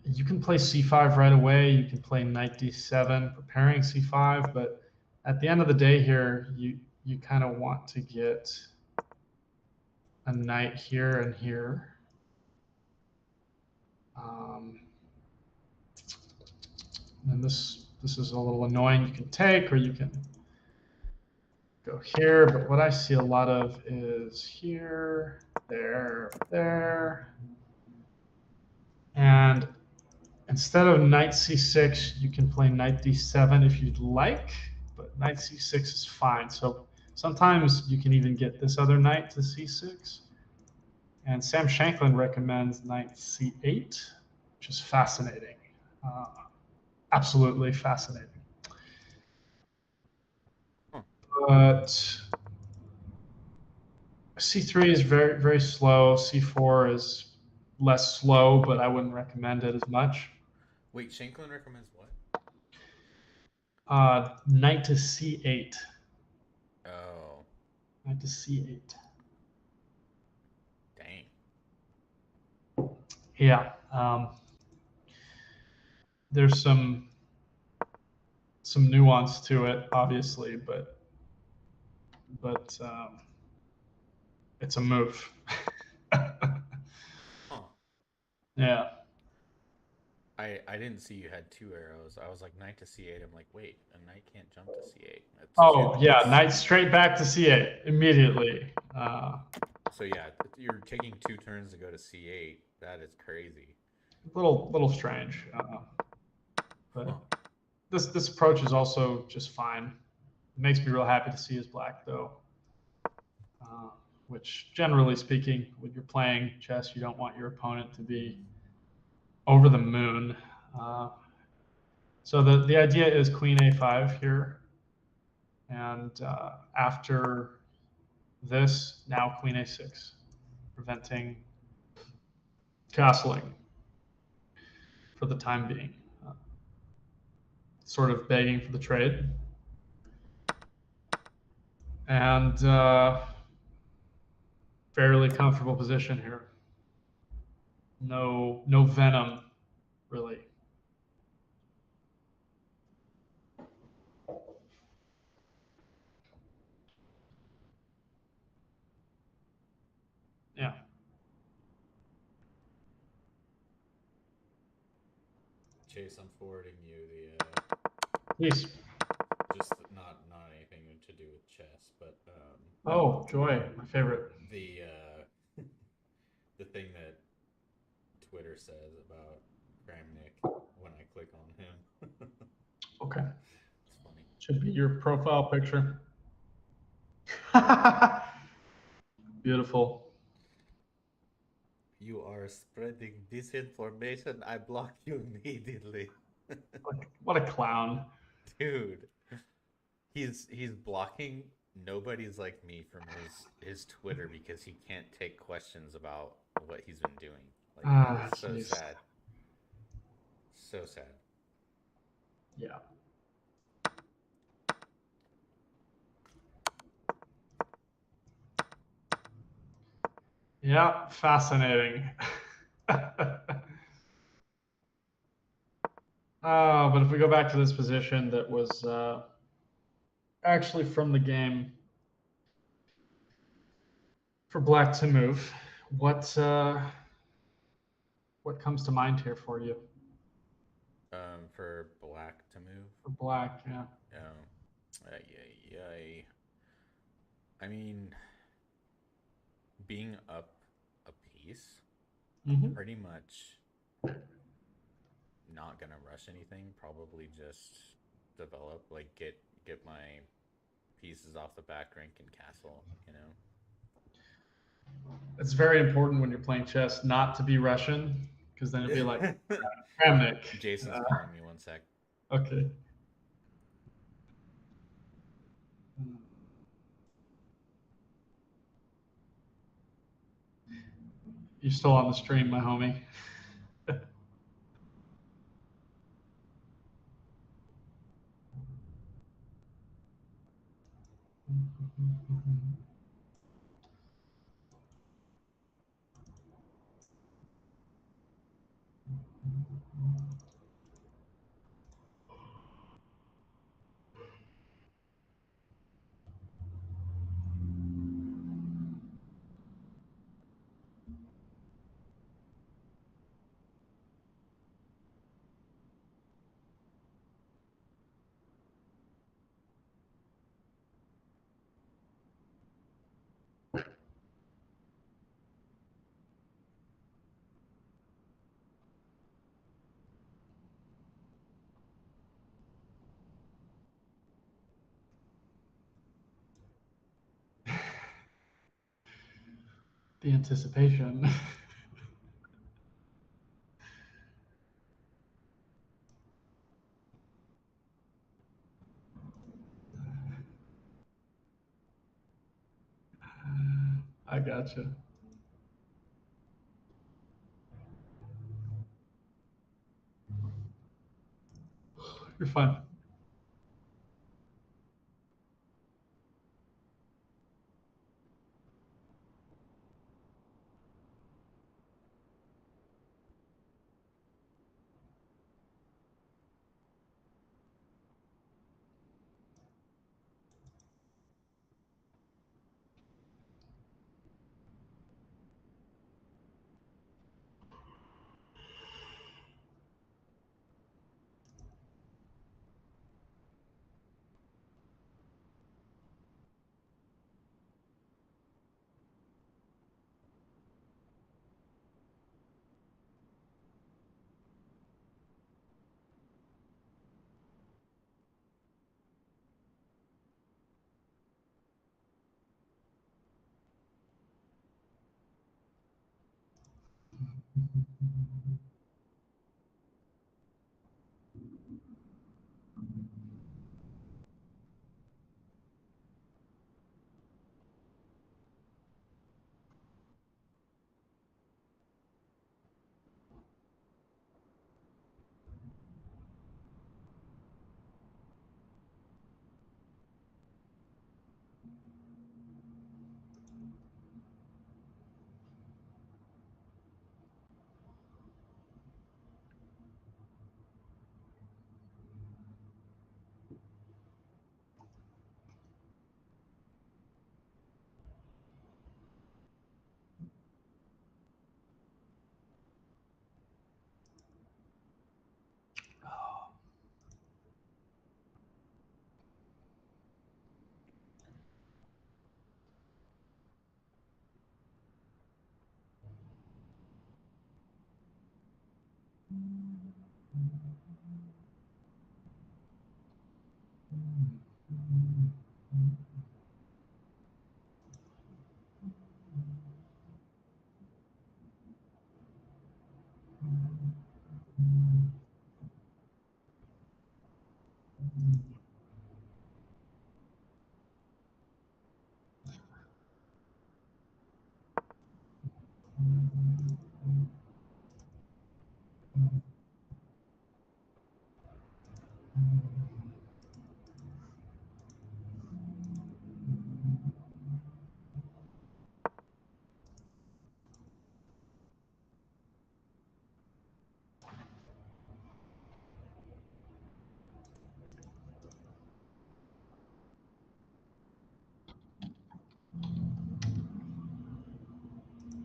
you can play c5 right away. You can play knight d7, preparing c5. But at the end of the day here, you kind of want to get a knight here and here. And this is a little annoying. You can take, or you can go here. But what I see a lot of is here, there, there. And instead of knight c6, you can play knight d7 if you'd like, but knight c6 is fine. So sometimes you can even get this other knight to c6. And Sam Shanklin recommends knight c8, which is fascinating. Absolutely fascinating. Huh. But C3 is very, very slow. C4 is less slow, but I wouldn't recommend it as much. Wait, Shanklin recommends what? Knight to C8. Oh, Knight to C8. dang. Yeah. There's some nuance to it, obviously, but it's a move. Huh. Yeah. I didn't see you had two arrows. I was like knight to c8. I'm like, wait, a knight can't jump to c8. Oh yeah, knight straight back to C8 immediately. So yeah, you're taking 2 turns to go to c8. That is crazy. Little strange, but Huh. this approach is also just fine. It makes me real happy to see his black though. Which generally speaking, when you're playing chess, you don't want your opponent to be over the moon. So the idea is queen a5 here. And after this, now queen a6, preventing castling for the time being. Sort of begging for the trade. And fairly comfortable position here. No venom, really. Yeah. Chase, I'm forwarding you Please. just not anything to do with chess, but Oh, joy, my favorite. the the thing that Twitter says about Kramnik when I click on him. Okay. It's funny. Should be your profile picture. Beautiful. You are spreading disinformation. I block you immediately. What a clown. Dude, he's blocking nobody's like me from his Twitter because he can't take questions about what he's been doing. Like Ah, it's so jeez. sad. So sad. Yeah. Yeah, fascinating. But if we go back to this position that was actually from the game for black to move, what comes to mind here for you? For black to move. For black, yeah. Yeah. I mean, being up a piece, Mm-hmm. pretty much not gonna rush anything. Probably just develop, like get my pieces off the back rank and castle. It's very important when you're playing chess not to be Russian, because then you'll be like Kramnik. Jason's calling me 1 sec. Okay. You're still on the stream, my homie. The anticipation. I gotcha. You're fine.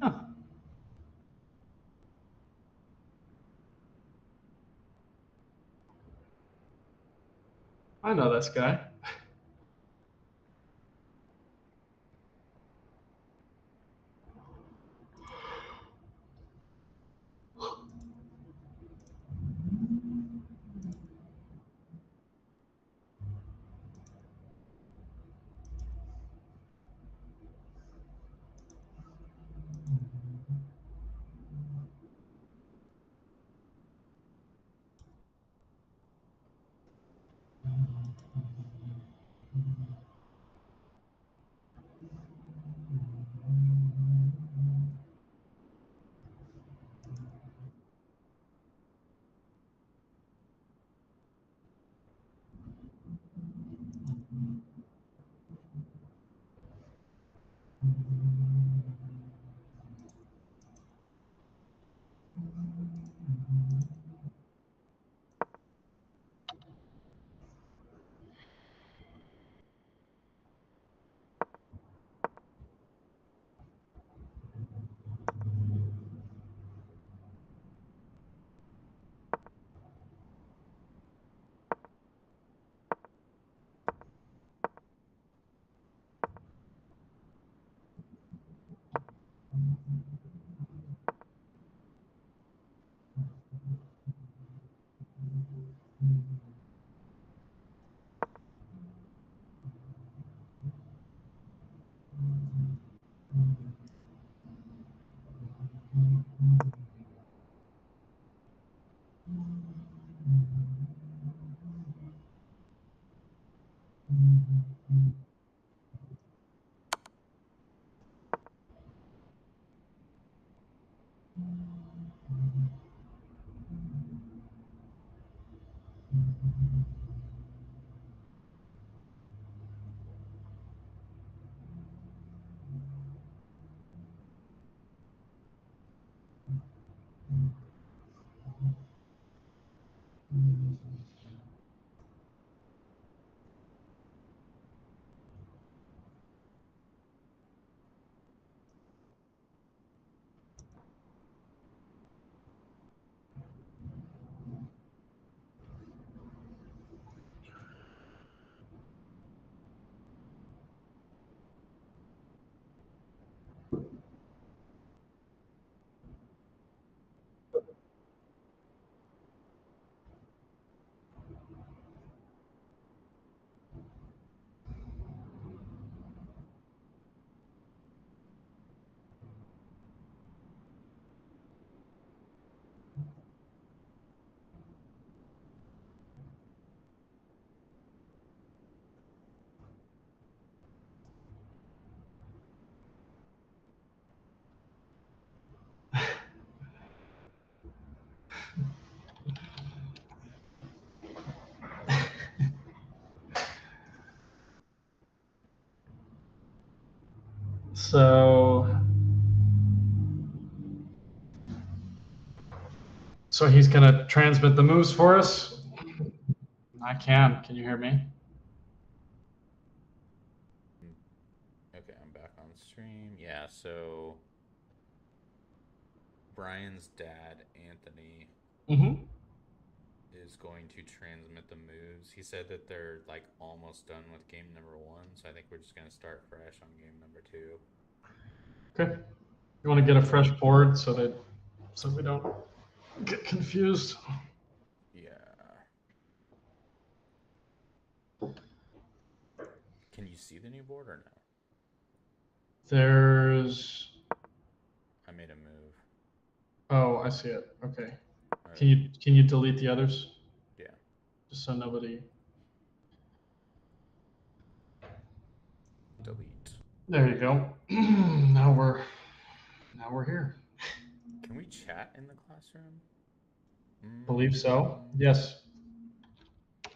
Huh, I know this guy. So he's gonna transmit the moves for us. I can. Can you hear me? Okay, I'm back on stream. Yeah, so Brian's dad, Anthony, Mm-hmm. is going to transmit the moves. He said that they're like almost done with game number 1, so I think we're just gonna start fresh on game number 2. Okay. You want to get a fresh board so we don't get confused. Yeah. Can you see the new board or no? There's. I made a move. Oh, I see it. Okay. Right. Can you delete the others? Yeah. Just so nobody. Delete. There you go. now we're here. Can we chat in the classroom? Believe so. Yes.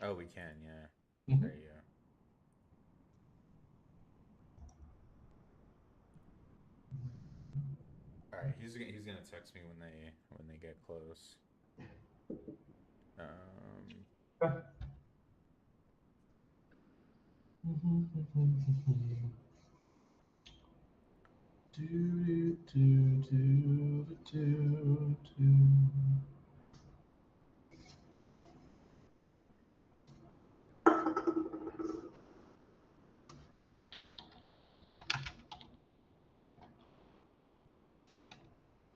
Oh, we can. Yeah. Mm-hmm. There you go. All right, he's gonna text me when they get close. Okay.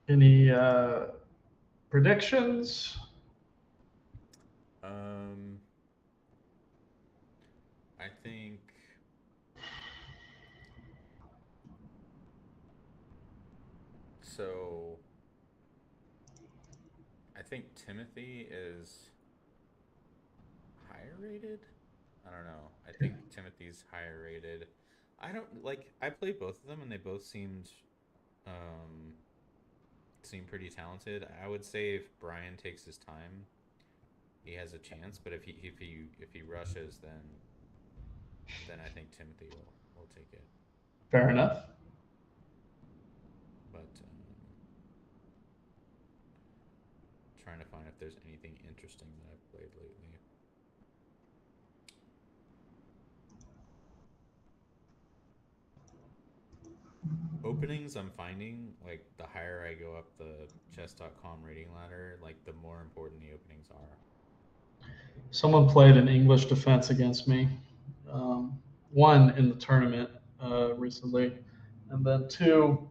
Any predictions? I think so. I think Timothy is higher rated. I don't know. I think Timothy's higher rated. I don't like. I played both of them, and they both um, seem pretty talented. I would say if Brian takes his time, he has a chance. But if he rushes, then I think Timothy will take it. Fair enough. But trying to find if there's anything interesting that I've played lately. Openings I'm finding, like the higher I go up the chess.com rating ladder, like the more important the openings are. Someone played an English defense against me. One in the tournament recently, and then two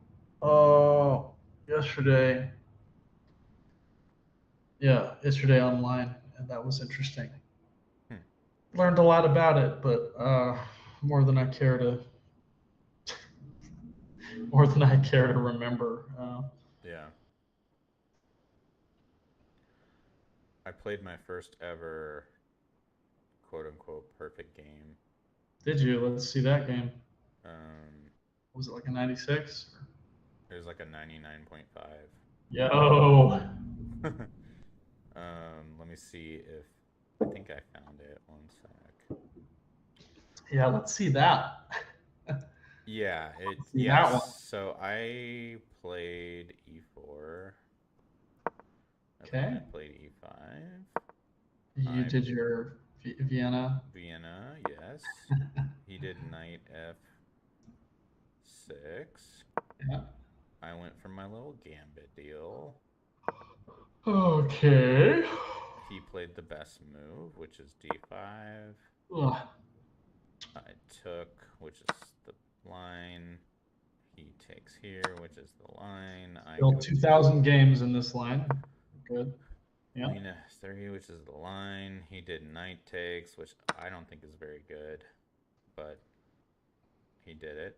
yesterday. Yeah, yesterday online, and that was interesting. Hmm. Learned a lot about it, but more than I care to remember. Yeah. I played my first ever quote unquote perfect game. Did you? Let's see that game. Um, Was it like a 96? it was like a 99.5. Yo. Let me see if I think I found it. One sec. Yeah, let's see that. Yeah, Let's see that one. yes. So I played e4. Okay. Opponent played e5. You I did your Vienna. Vienna, yes. He did knight f6. Yeah. I went for my little gambit deal. Okay. He played the best move, which is d5. Ugh. I took, which is the line. He takes here, which is the line. I Built go 2,000 games in this line. Good. Yeah. queen f3, which is the line. He did knight takes, which I don't think is very good, but he did it.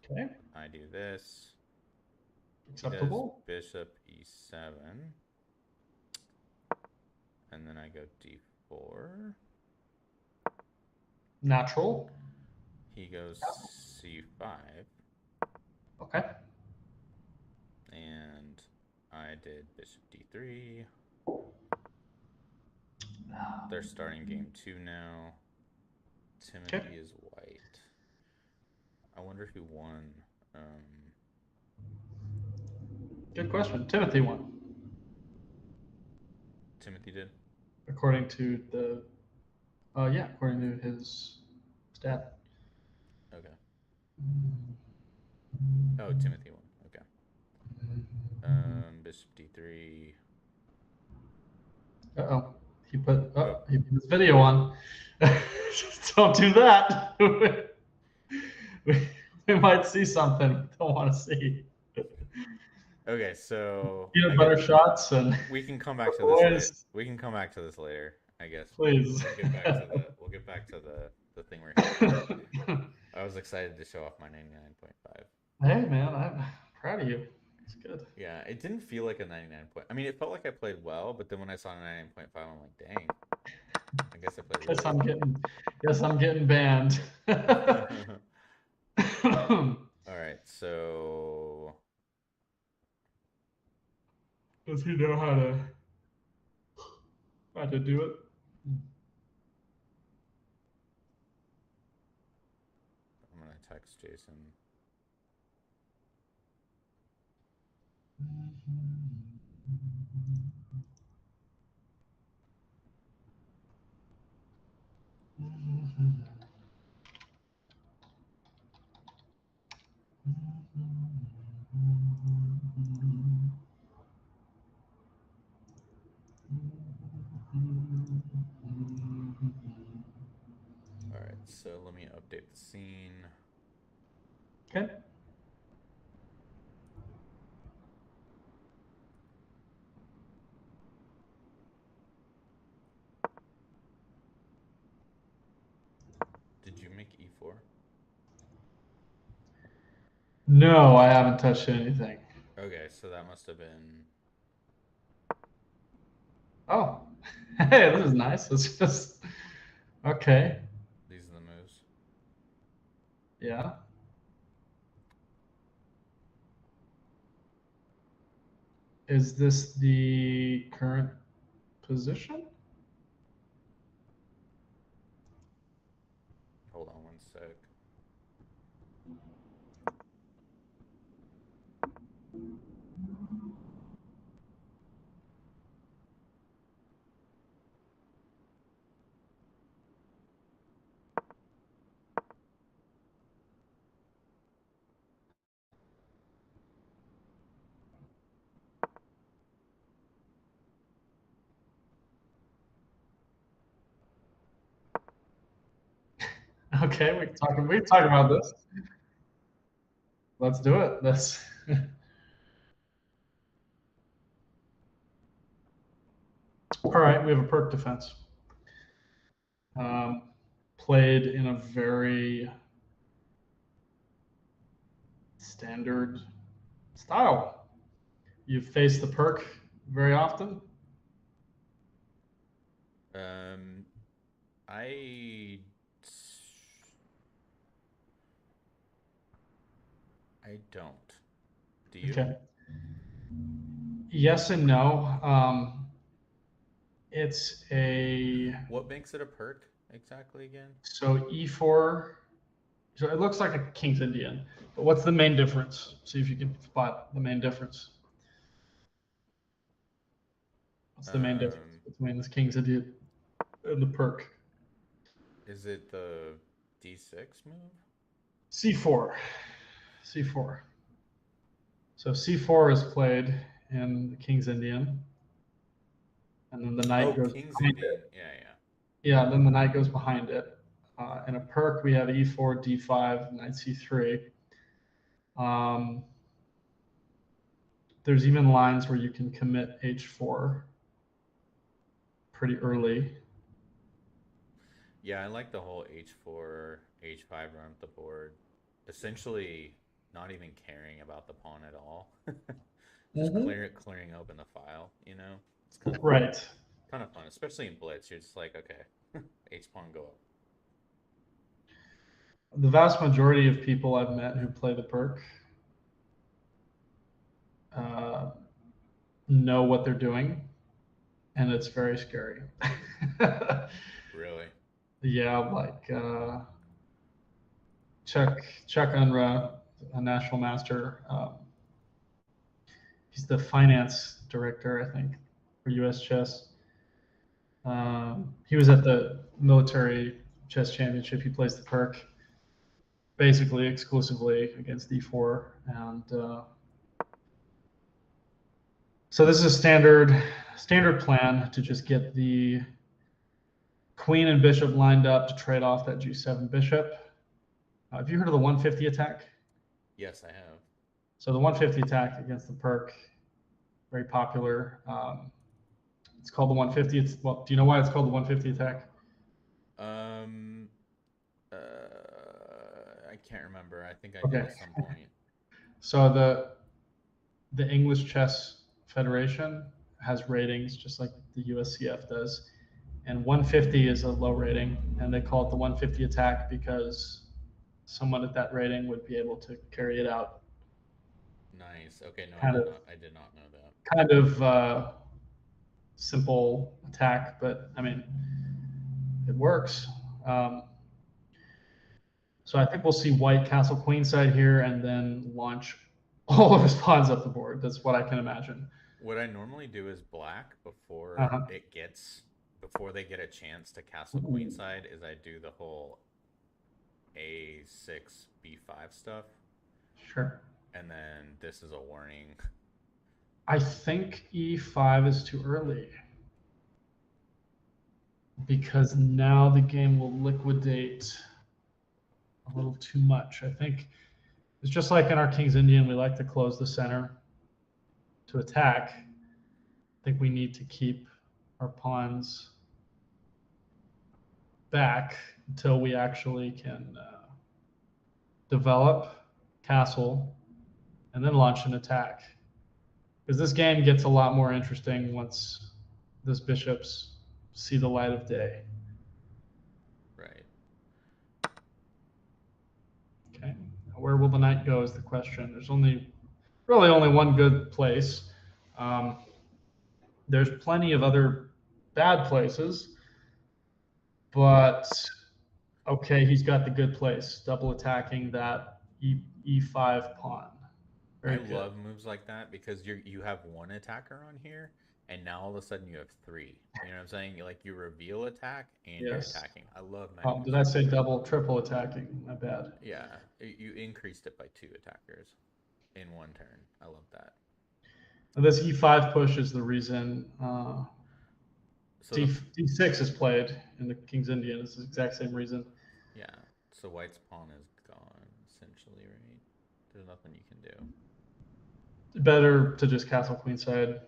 Okay. I do this. Acceptable. He does bishop e7. And then I go d4. Natural. He goes c5. Okay. And I did bishop d3. They're starting game 2 now. Timothy is white. I wonder who won Good question. Timothy won, Timothy did. according to the according to his stat. Okay. Oh, Timothy won. Okay. Bishop d3. Uh-oh. He put Oh, he put his video on. Don't do that. we might see something we don't want to see. okay. So Peanut I butter get. shots and We can come back to this later. boys, We can come back to this later. I guess. please. We'll get back to the. We'll get back to the thing we're here for. I was excited to show off my 99.5. Hey man, I'm proud of you. It's good. Yeah, it didn't feel like a 99 point. I mean, it felt like I played well, but then when I saw a 99.5, I'm like, dang. I guess I played really Guess I'm getting banned. All right, so Does he know how to do it? I'm gonna text Jason. All right, so let me update the scene. Okay. Did you make e4? No, I haven't touched anything. Okay, so that must have been. Oh, hey, this is nice. It's just okay. These are the moves. Yeah. Is this the current position? Hold on one sec. Okay, we can talk about this. Let's do it. Let's all right, we have a perk defense. Played in a very standard style. You face the perk very often. Um, I I don't. Do you? Okay. Yes and no. It's a What makes it a perk exactly again? so e4. So it looks like a King's Indian, but what's the main difference? See if you can spot the main difference. What's the main difference Um, between this King's Indian and the perk? is it the d6 move? C4. C4. So C4 is played in the King's Indian, and then the knight Oh, goes King's behind Indian. it. Yeah, yeah. Yeah, then the knight goes behind it. In a perk, we have E4, D5, knight C3. Um, there's even lines where you can commit H4 pretty early. Yeah, I like the whole h4, h5 run up the board. Essentially, not even caring about the pawn at all. Just Mm-hmm. clearing open the file. You know, it's Right. kind of fun, especially in blitz. You're just like, okay, h pawn go up. The vast majority of people I've met who play the perk uh, know what they're doing, and it's very scary. Really? Yeah, like Chuck Unruh, a national master. He's the finance director, I think, for U.S. Chess. He was at the military chess championship. He plays the Perk basically exclusively against d4, and so this is a standard plan to just get the queen and bishop lined up to trade off that g7 bishop. Have you heard of the 150 attack? Yes, I have. So the 150 attack against the Perk, very popular. It's called the 150. Well, do you know why it's called the 150 attack? I can't remember. I think I did at some point. So the English Chess Federation has ratings just like the USCF does, and 150 is a low rating, and they call it the 150 attack because someone at that rating would be able to carry it out. Nice. Okay, no, I did not know that. Kind of simple attack, but I mean, it works. So I think we'll see white castle queenside here and then launch all of his pawns up the board. That's what I can imagine. What I normally do is black before before they get a chance to castle queenside is I do the whole A6 B5 stuff. Sure. And then this is a warning. I think E5 is too early because now the game will liquidate a little too much. I think it's just like in our King's Indian, we like to close the center to attack. I think we need to keep our pawns back until we actually can develop castle and then launch an attack. Because this game gets a lot more interesting once those bishops see the light of day. Right. Okay. Where will the knight go is the question. There's really only one good place. There's plenty of other bad places, but okay, he's got the good place, double attacking that E5 pawn. I love moves like that because you have one attacker on here, and now all of a sudden you have three. You know what I'm saying? You reveal attack and you're attacking. I love knight. Did I say double, triple attacking? My bad. Yeah, you increased it by 2 attackers in one turn. I love that. And this E5 push is the reason D6 is played in the King's Indian. It's the exact same reason. Yeah, so white's pawn is gone, essentially, right? There's nothing you can do. Better to just castle queenside.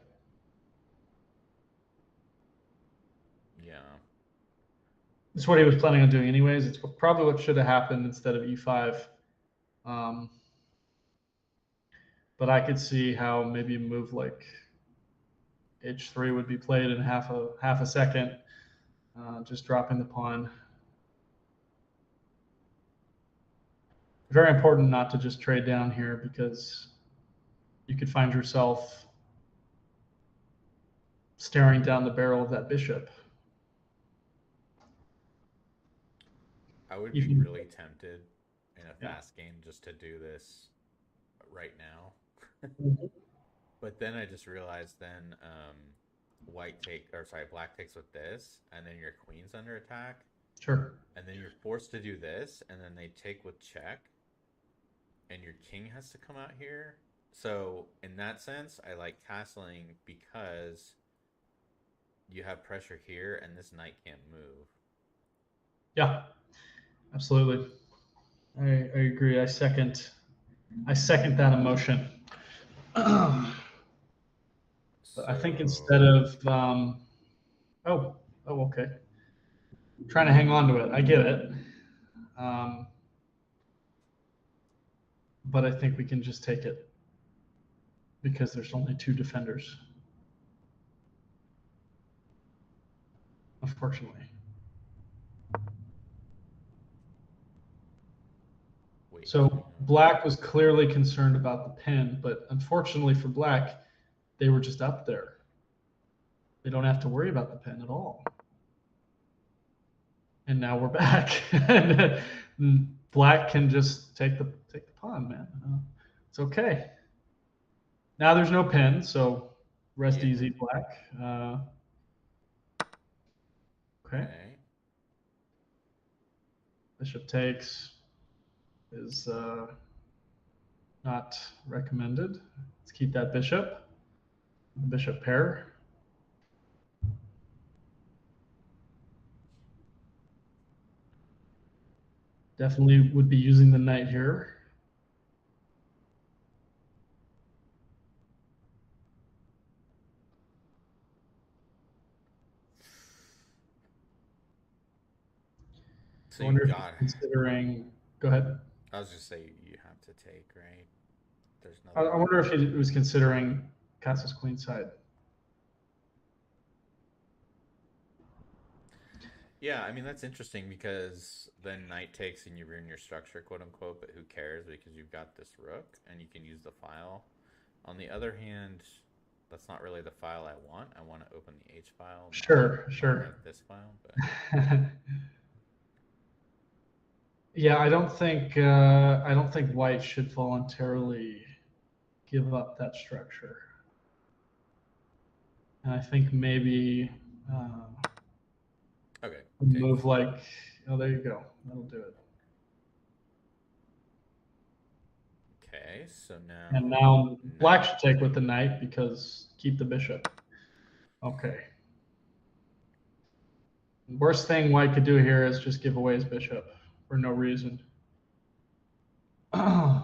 Yeah. It's what he was planning on doing anyways. It's probably what should have happened instead of E5. But I could see how maybe a move like H3 would be played in half a second, just dropping the pawn. Very important not to just trade down here because you could find yourself staring down the barrel of that bishop. I would be really tempted in a fast game just to do this right now. But then I just realized then black takes with this, and then your queen's under attack. Sure. And then you're forced to do this, and then they take with check, and your king has to come out here. So in that sense, I like castling because you have pressure here, and this knight can't move. Yeah, absolutely. I agree. I second that emotion. But I think instead of okay, I'm trying to hang on to it. I get it. But I think we can just take it because there's only 2 defenders. Unfortunately. So black was clearly concerned about the pin, but unfortunately for black, they were just up there. They don't have to worry about the pin at all. And now we're back. Black can just take the pawn, man. It's okay. Now there's no pin, so rest Yeah. easy, black. Okay. Okay. Bishop takes is not recommended. Let's keep that bishop. Bishop pair. Definitely would be using the knight here. So I wonder you if got. he's considering. Go ahead. I was just say you have to take, right? There's I nothing. wonder if he was considering castles queenside. Yeah, I mean that's interesting because then knight takes and you ruin your structure, quote unquote. But who cares because you've got this rook and you can use the file. On the other hand, that's not really the file I want. I want to open the H file. Sure, not sure. like this file, but Yeah, I don't think white should voluntarily give up that structure. And I think maybe okay. a move like, oh, there you go. That'll do it. Okay, so now. And now black should take with the knight because keep the bishop. Okay. Worst thing white could do here is just give away his bishop for no reason. Yeah,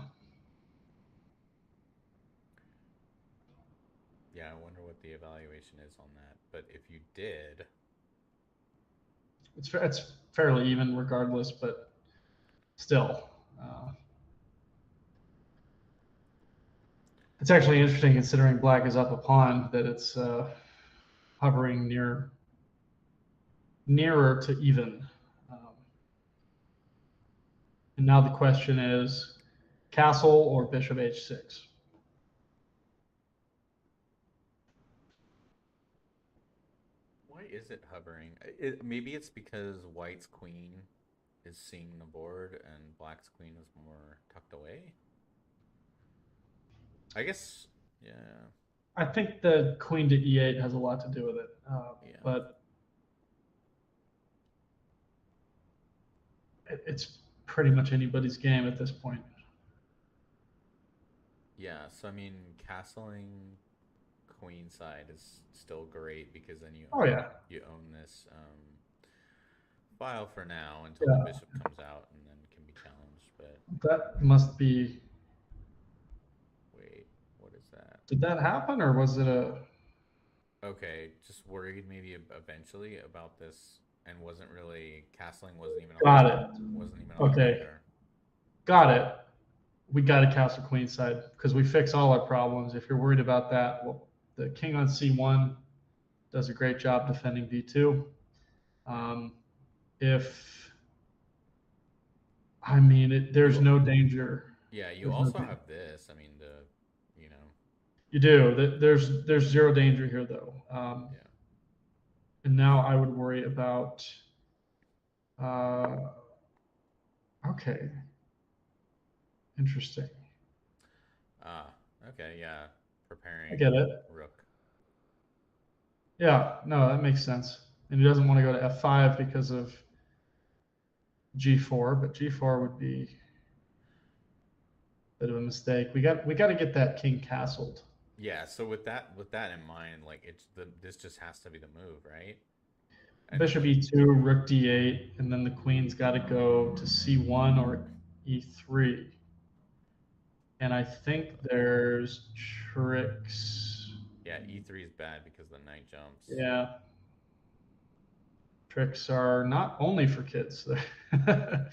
I wonder what the evaluation is on that. But if you did, it's fairly even regardless, but still. It's actually interesting considering black is up a pawn that it's hovering nearer to even. And now the question is castle or bishop h6. why is it hovering? Maybe it's because white's queen is seeing the board and black's queen is more tucked away. I guess, yeah. I think the queen to e8 has a lot to do with it. Yeah. But it's pretty much anybody's game at this point. Yeah, so I mean, castling queen side is still great because then you own this file for now until the bishop comes out and then can be challenged. But that must be. wait, what is that? Did that happen or was it a? Okay, just worried maybe eventually about this and wasn't really castling wasn't even Got it. Wasn't even on the radar. Got it. We got to castle queenside because we fix all our problems. If you're worried about that, well, the king on c1 does a great job defending b2. There's no danger. Yeah, you also have this. I mean, you do. There's zero danger here though. Yeah. And now I would worry about. Okay. Interesting. Okay, yeah. Preparing. I get it. Rook. Yeah, no, that makes sense. And he doesn't want to go to f5 because of g4, but g4 would be a bit of a mistake. We got to get that king castled. Yeah, so with that in mind, like this just has to be the move, right? Bishop e2, rook d8, and then the queen's got to go to c1 or e3. And I think there's tricks. Yeah, e3 is bad because the knight jumps. Yeah. Tricks are not only for kids. Yeah,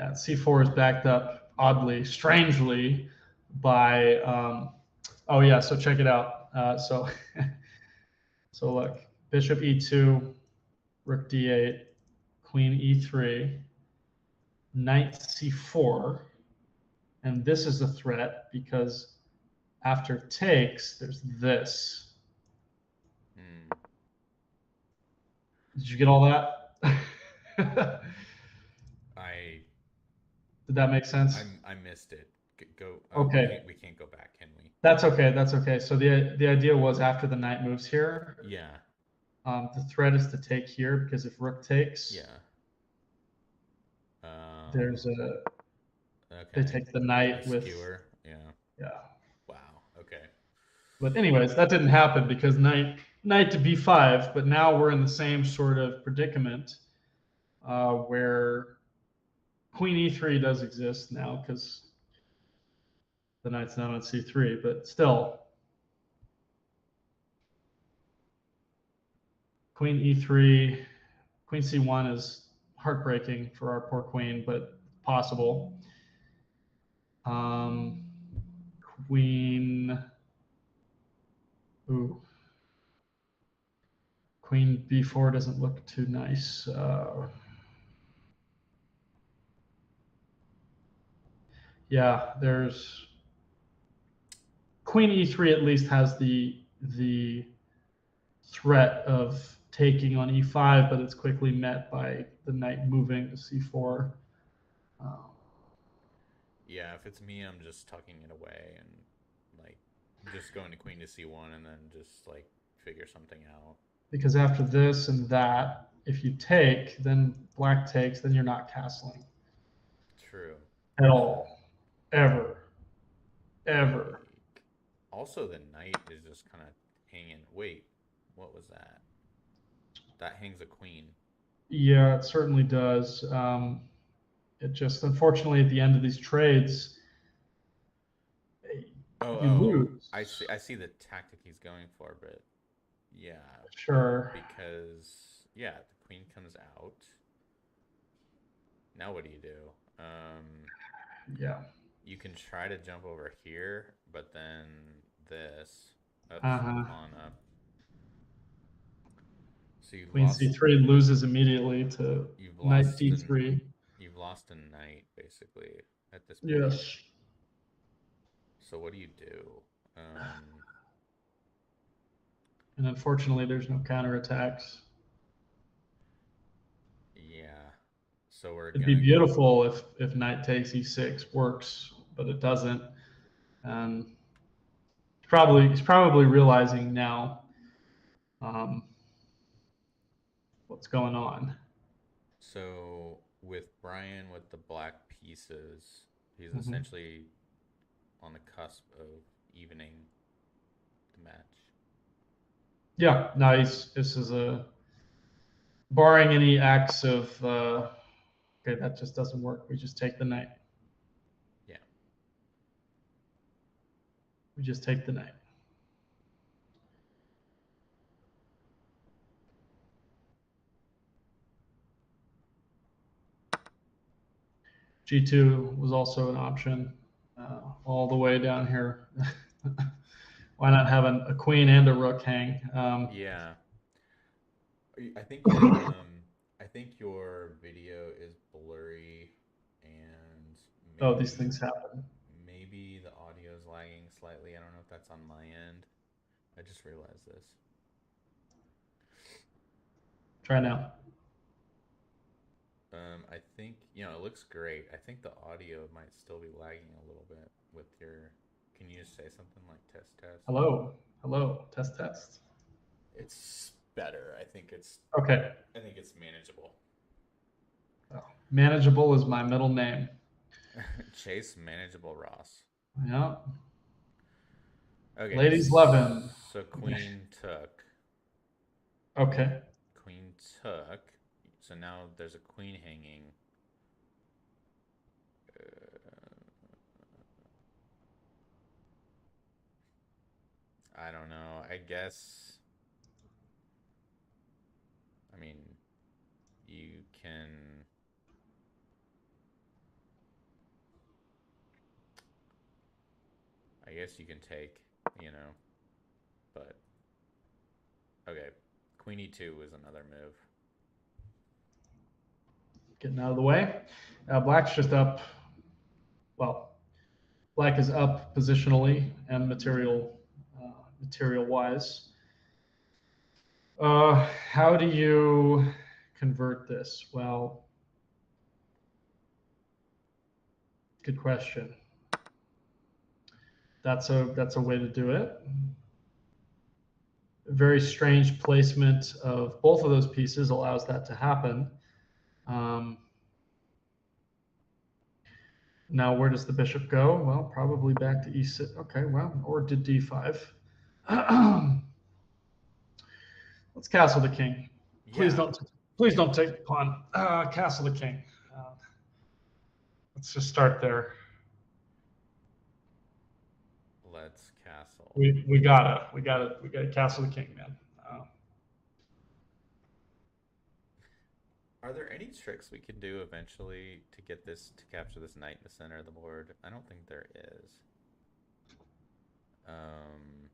c4 is backed up oddly, strangely, by. Oh yeah, so check it out. So look, bishop e2, rook d8, queen e3, knight c4, and this is a threat because after takes, there's this. Did you get all that? Did that make sense? I missed it. Go. Okay, We can't go back, can we? that's okay. That's okay. So the idea was after the knight moves here, Yeah. the threat is to take here because if rook takes, Yeah. there's a they Okay. take the A knight with skewer. Yeah. yeah. Wow. Okay. But anyways, that didn't happen because knight to b5. But now we're in the same sort of predicament where queen e3 does exist now because the knight's not on c3. But still, queen e3, queen c1 is heartbreaking for our poor queen, but possible. Um, queen, ooh, queen b4 doesn't look too nice. Yeah, there's queen e3 at least has the threat of taking on e5, but it's quickly met by the knight moving to c4. Um, Yeah. If it's me, I'm just tucking it away and like just going to queen to c1 and then just like figure something out. because after this and that, if you take, then black takes, then you're not castling True. at True. all, ever, ever. Like, also, the knight is just kind of hanging. Wait, what was that? That hangs a queen. Yeah, it certainly does. It just unfortunately at the end of these trades, Oh, you oh, lose. I see. I see the tactic he's going for, but yeah, Sure. because yeah, the queen comes out. Now what do you do? Yeah. You can try to jump over here, but then this. Oops, Uh-huh. pawn up. So Queen c3 loses immediately to you've knight lost an d3. you've lost a knight basically at this point. Yes. So what do you do? Um, And unfortunately, there's no counterattacks. yeah. So we're It'd be gonna beautiful if knight takes e6 works, but it doesn't. And he's probably realizing now um, what's going on. so with Brian with the black pieces, he's Mm-hmm. essentially on the cusp of evening the match. Yeah, nice. This is a barring any acts of okay, that just doesn't work. We just take the knight. Yeah. We just take the knight. G2 was also an option all the way down here. Why not have a queen and a rook hang? Yeah. I think your I think your video is blurry and Oh, these maybe things happen. maybe the audio is lagging slightly. I don't know if that's on my end. I just realized this. Try now. I think, it looks great. I think the audio might still be lagging a little bit with your. Can you just say something like test test? Hello. Hello. Test test. It's better. Okay. I think it's manageable. Oh, manageable is my middle name. Chase manageable Ross. Yeah. Okay, Ladies love him. so queen took. Okay. Queen took. So now there's a queen hanging. I don't know. I guess. I mean, you can. I guess you can take, but okay. Queen e2 was another move. Getting out of the way. Black's just up. Well, black is up positionally and material wise. How do you convert this? Well, Good question. That's a way to do it. A very strange placement of both of those pieces allows that to happen. Um, now, where does the bishop go? Well, probably back to e6. Okay, well, or to d5. Let's castle the king. Please Yeah. don't. Please don't take the pawn. Castle the king. Let's just start there. Let's castle. We gotta castle the king, man. Are there any tricks we can do eventually to get this to capture this knight in the center of the board? I don't think there is. I'm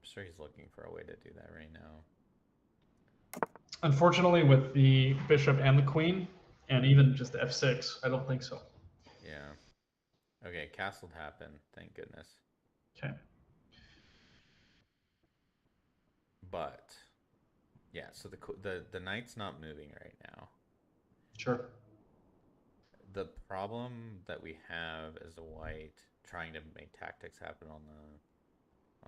sure he's looking for a way to do that right now. Unfortunately, with the bishop and the queen, and even just f6, I don't think so. Yeah. Okay, castled happened. Thank goodness. Okay. But yeah, so the knight's not moving right now. Sure. The problem that we have as a white trying to make tactics happen on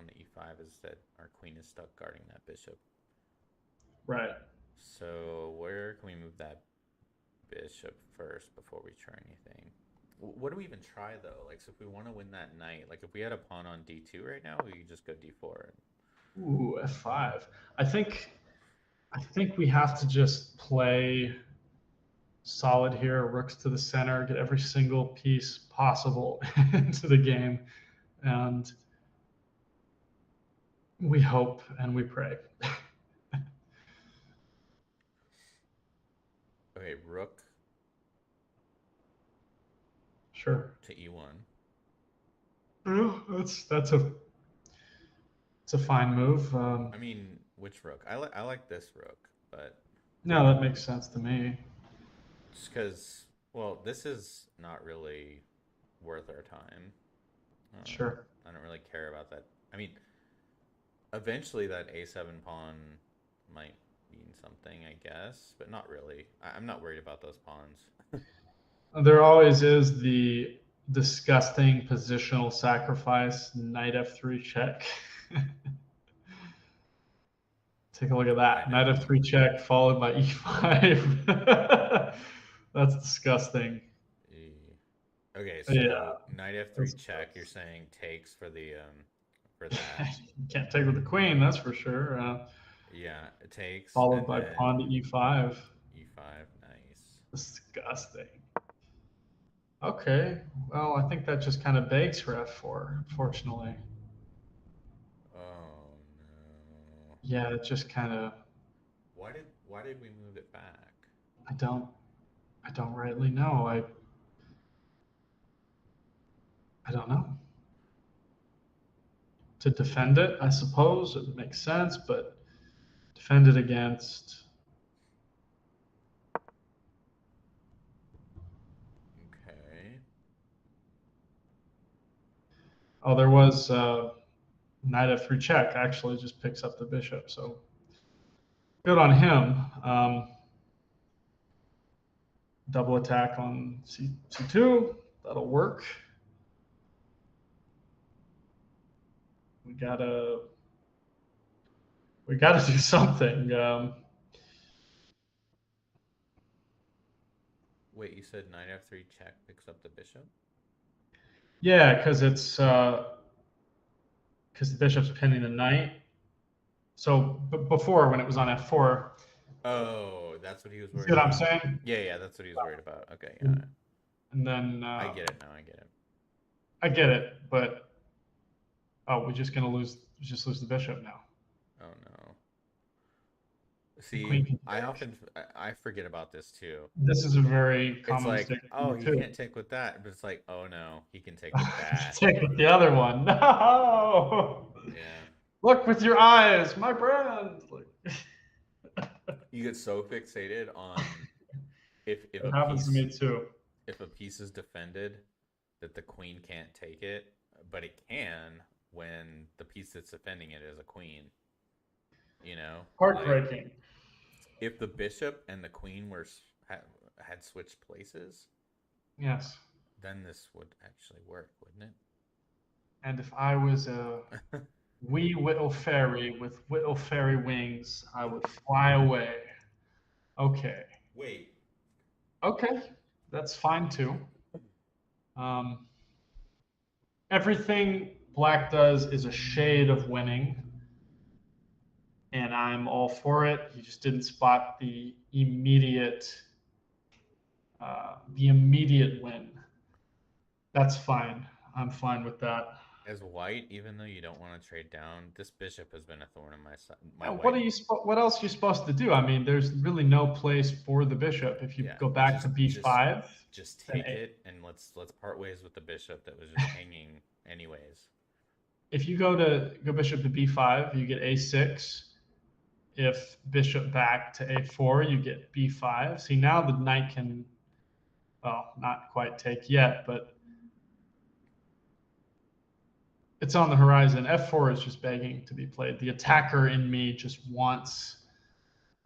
the e5 is that our queen is stuck guarding that bishop. Right. So where can we move that bishop first before we try anything? What do we even try though? Like, so if we want to win that knight, like if we had a pawn on d2 right now, we could just go d4. Ooh, f5. I think we have to just play solid here, rooks to the center, get every single piece possible into the game, and we hope and we pray. Okay, rook Sure. to e1. That's a fine move. I mean, which rook? I like this rook, but No, that makes sense to me. just because, well, this is not really worth our time. Sure. I don't really care about that. I mean, eventually that a7 pawn might mean something, I guess, but not really. I'm not worried about those pawns. There always is the disgusting positional sacrifice, knight f3 check. Take a look at that. Knight f3 check followed by e5. That's disgusting. Okay, so Yeah. knight f3 check. You're saying takes for the for that. You can't take with the queen, that's for sure. Yeah, it takes Followed by pawn to e5. e5, nice. Disgusting. Okay, well, I think that just kind of begs for f4, unfortunately. Oh no. Yeah, it just kind of. Why did we move it back? I don't rightly know. I don't know. To defend it, I suppose it makes sense, but defend it against. Okay. Oh, there was knight f3 check. Actually, just picks up the bishop. So good on him. Double attack on c2. That'll work. We gotta do something. Wait, you said knight f3 check picks up the bishop? Yeah, because the bishop's pinning the knight. So before, when it was on f4. Oh, that's what he was worried See what I'm about. saying? Yeah, that's what he was worried about. Okay, got it. And then I get it now. I get it. I get it, but we're just gonna lose. Just lose the bishop now. Oh no. See, I forget about this too. This is a very It's common like, mistake. oh, he can't take with that, but it's like, oh no, he can take with that. Take with the other one. No. Yeah. Look with your eyes, my friend. You get so fixated on if It happens to me too. if a piece is defended that the queen can't take it, but it can when the piece that's defending it is a queen. You know, Heartbreaking. Like, if the bishop and the queen had switched places, Yes. then this would actually work, wouldn't And if I was a it? wee Whittle fairy with Whittle fairy wings, I would fly away. Okay. Wait. Okay. That's fine too. Um, everything black does is a shade of winning, and I'm all for it. You just didn't spot the immediate win. That's fine. I'm fine with that. As white, even though you don't want to trade down, this bishop has been a thorn in my side. My And white. what else are you supposed to do? I mean, there's really no place for the bishop. If you Yeah. go back to b5, Just then take it and let's part ways with the bishop that was just hanging anyways. if you go bishop to b5, you get a6. If bishop back to a4, you get b5. See, now the knight can, well, not quite take yet, but it's on the horizon. f4 is just begging to be played. The attacker in me just wants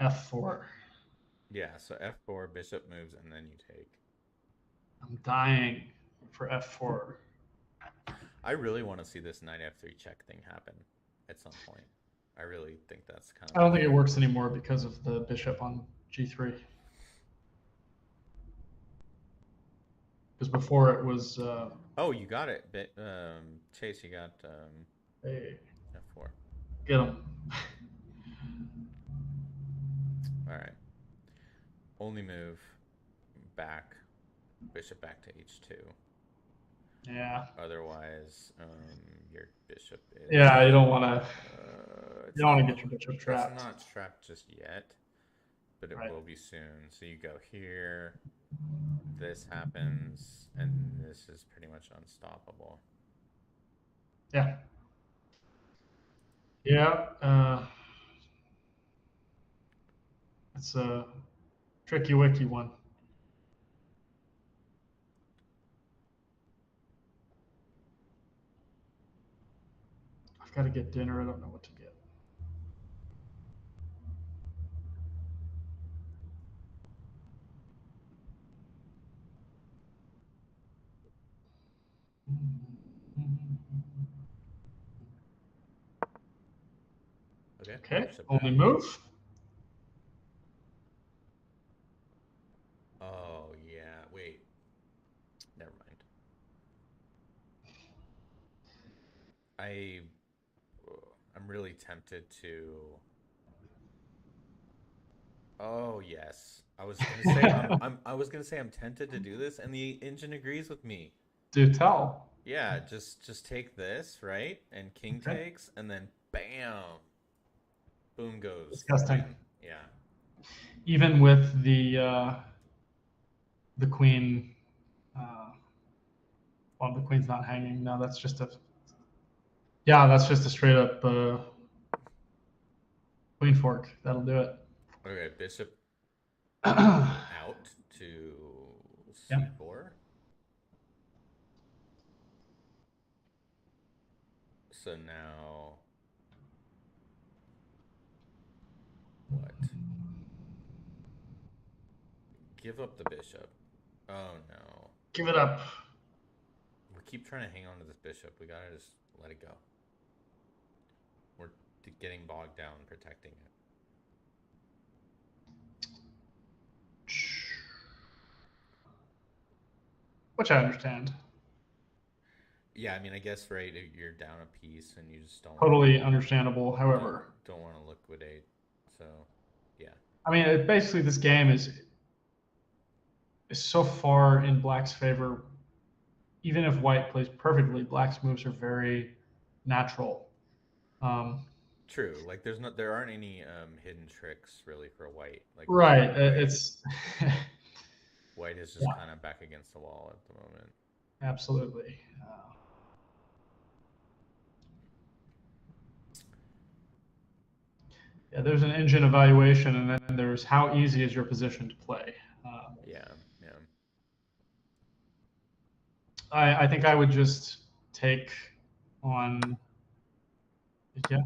f4. Yeah, so f4, bishop moves, and then you take. I'm dying for f4. I really want to see this knight f3 check thing happen at some point. I really think that's kind of. I don't think it works anymore because of the bishop on g3. Because before it was. Oh, you got it. Chase, you got Hey, f4. get him. All right. Only move back, bishop back to h2. Yeah. Otherwise, your bishop is. Yeah, you don't want to. You don't want to get your bishop trapped. It's not trapped just yet, but it will be soon. So you go here. This happens, and this is pretty much unstoppable. Yeah. Yeah. It's a tricky wicky one. I've got to get dinner. I don't know what to get. Okay. Only move. Oh yeah. Wait. Never mind. I'm really tempted to. Oh yes. I was gonna say I was gonna say I'm tempted to do this, and the engine agrees with me. Do tell. Yeah, just take this, right? And king takes, and then bam, boom goes. Disgusting. Yeah. Even with the queen. Well, the queen's not hanging. No, that's just a. Yeah, that's just a straight up queen fork. That'll do it. Okay, bishop out to c4. Yep. So now what? Give up the bishop. Oh no. Give it up. We keep trying to hang on to this bishop. We gotta just let it go. We're getting bogged down protecting it. Which I understand. Yeah, I mean, I guess, right, you're down a piece and you just don't. Totally understandable. However, don't want to liquidate. So, yeah. I mean, basically, this game is so far in Black's favor. Even if White plays perfectly, Black's moves are very natural. True. Like, there aren't any hidden tricks really for White. Like, right. It's White is just kind of back against the wall at the moment. Absolutely. Yeah, there's an engine evaluation, and then there's how easy is your position to play. Yeah. I think I would just take on. Yeah.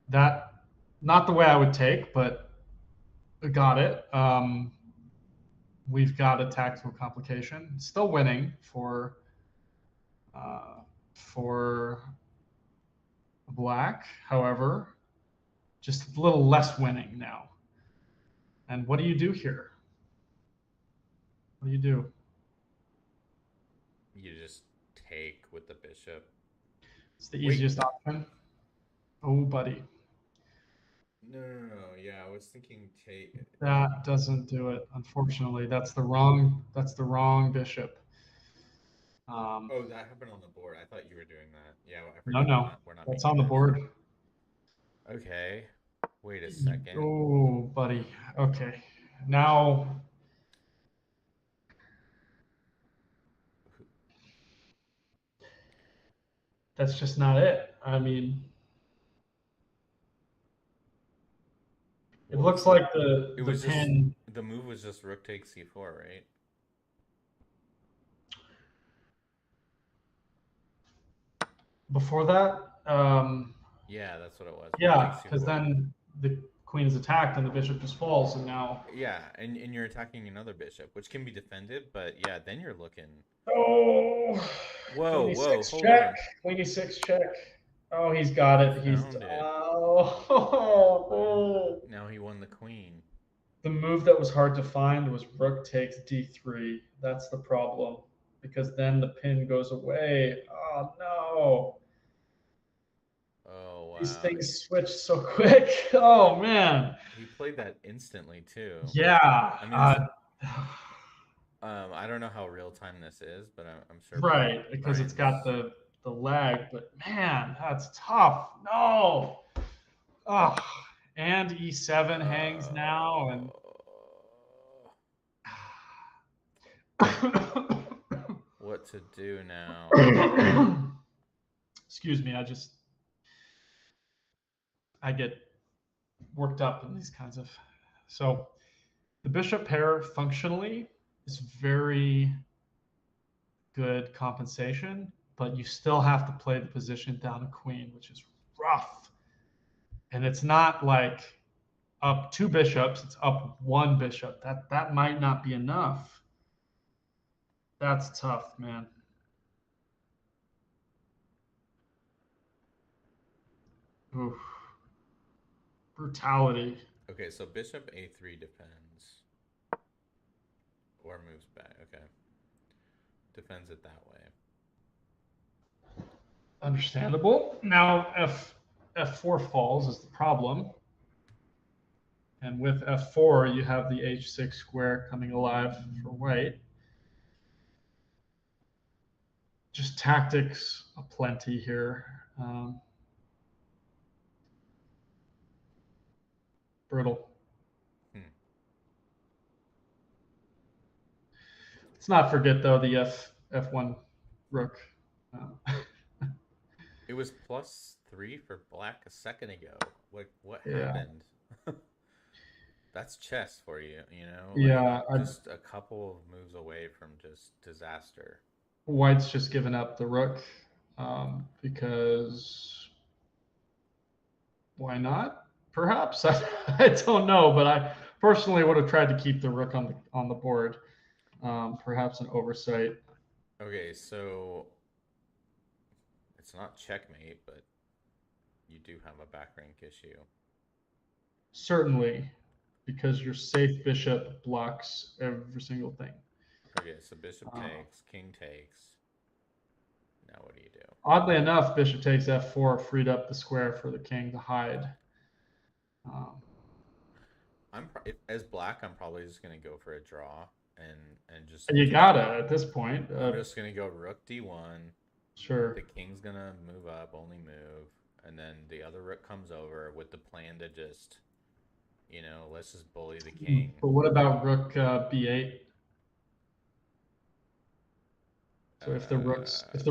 That, not the way I would take, but got it. we've got a tactical complication. Still winning for black, however, just a little less winning now. And what do you do here? What do you do? You just take with the bishop. It's the easiest option. Oh, buddy. No. Yeah, I was thinking take. That doesn't do it. Unfortunately, that's the wrong bishop. Oh, that happened on the board. I thought you were doing that. Yeah, I No, forgot no, we're not that's making on the moves. board. Okay. Wait a second. Oh, buddy. Okay. Now that's just not it. I mean, it What was looks the? like It the was just pin the move was just rook takes c4, right? before that. Yeah, that's what it was. Rook Yeah, takes because c4. then the queen is attacked and the bishop just falls, and now. Yeah, and you're attacking another bishop, which can be defended, but yeah, then you're looking. Oh, Whoa, queen whoa, e6 hold check. on. Queen e6 check. Oh, he's got He it. He's found it. oh. Now he won the queen. The move that was hard to find was rook takes d3. That's the problem because then the pin goes away. Oh no. Oh These wow. things switch so quick. Oh man. He played that instantly too. Yeah. I mean, I don't know how real time this is, but I'm sure right, because it's got Brian's. the lag, but man, that's tough. No. Oh, and e7 hangs now, and What to do now? excuse me, I get worked up in these kinds of. So the bishop pair functionally is very good compensation, but you still have to play the position down a queen, which is rough. And it's not like up two bishops, it's up one bishop. That might not be enough. That's tough, man. Oof. Brutality. Okay, so bishop a3 defends or moves back. Okay, defends it that way. Understandable. Now f4 falls is the problem. And with f4, you have the h6 square coming alive for white. Just tactics aplenty here. Brutal. Let's not forget, though, the f1 rook. It was +3 for black a second ago. What Yeah. happened? That's chess for you, you know? Yeah, just a couple of moves away from just disaster. White's just given up the rook because why not? Perhaps I don't know, but I personally would have tried to keep the rook on the board. Perhaps an oversight. Okay, so it's not checkmate, but you do have a back rank issue. Certainly, because your safe bishop blocks every single thing. Okay, so bishop takes, king takes. Now what do you do? Oddly enough, bishop takes f4 freed up the square for the king to hide. As black, I'm probably just gonna go for a draw and just. You gotta at this point. I'm just gonna go rook d1. Sure. The king's gonna move up, only move, and then the other rook comes over with the plan to just, let's just bully the king. But what about rook b8? So if the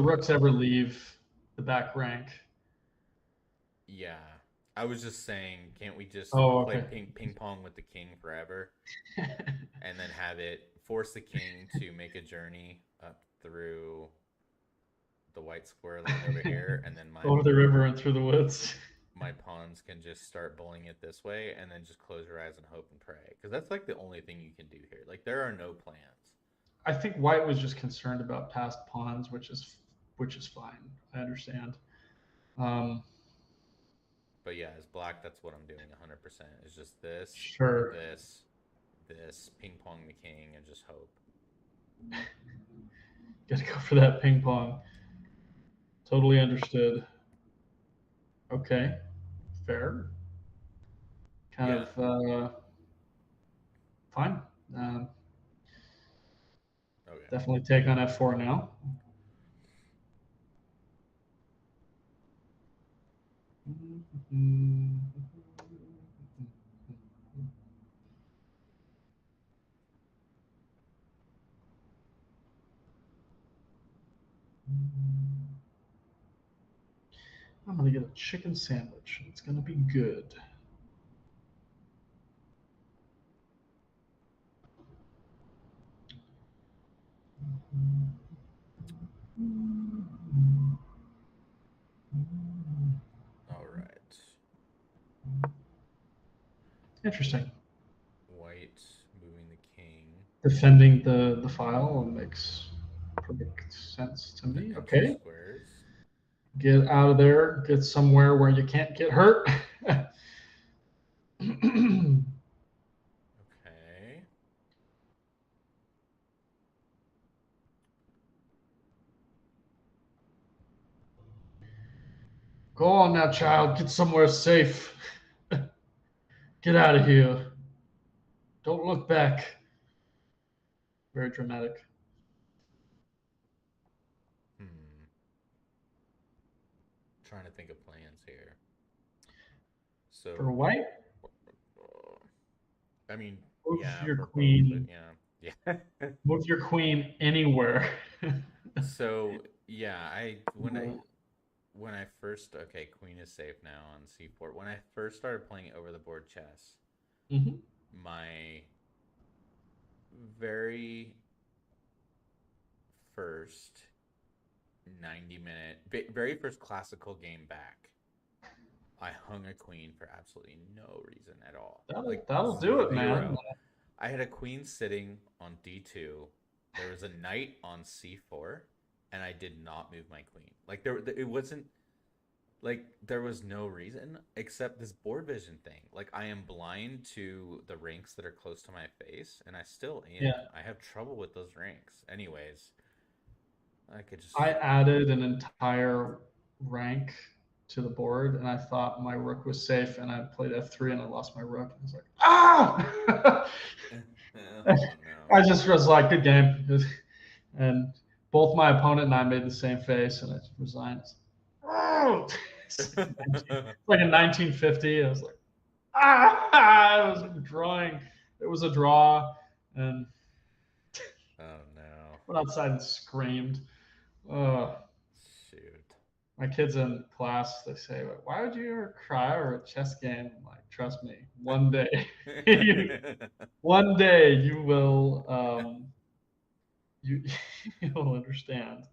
rooks ever leave the back rank. Yeah. I was just saying, can't we just play ping pong with the king forever? And then have it force the king to make a journey up through the white square lane over here, and then over the river and through the woods. my pawns can just start bullying it this way and then just close your eyes and hope and pray. Because that's like the only thing you can do here. Like there are no plans. I think white was just concerned about passed pawns, which is fine. I understand. Um, But yeah, as black, that's what I'm doing 100%. It's just this, sure. this, ping pong the king, and just hope. Got to go for that ping pong. Totally understood. Okay, fair. Kind Yeah. of fine. Okay. Definitely take on f4 now. I'm going to get a chicken sandwich. It's going to be good. All right. Interesting. White moving the king. Defending the file makes perfect sense to The me. empty Okay. squares. Get out of there. Get somewhere where you can't get hurt. Okay. Go on now, child. Get somewhere safe. Get out of here. Don't look back. Very dramatic. Trying to think of plans here. So, For white, I mean, move yeah, your for both, but queen. yeah, yeah. Move your queen anywhere. So, yeah, when I first okay, queen is safe now on c4. When I first started playing over the board chess, Mm-hmm. my very first 90-minute, very first classical game back, I hung a queen for absolutely no reason at all. Like That'll do it, man. zero. I had a queen sitting on d2. There was a knight on c4, and I did not move my queen. Like it wasn't like there was no reason except this board vision thing. Like I am blind to the ranks that are close to my face, and I still am. Yeah. I have trouble with those ranks. Anyways, I could just I added an entire rank to the board, and I thought my rook was safe, and I played f3, and I lost my rook. I was like, ah! oh no. I just was like, good game. And both my opponent and I made the same face, and I resigned. Oh! It's like in 1950. I was like, ah! I was drawing. It was a draw, and Oh no. went outside and screamed. Uh, Shoot. my kids in class, they say, "Why would you ever cry over a chess game?" I'm like, trust me, one day, one day you will, you you'll understand.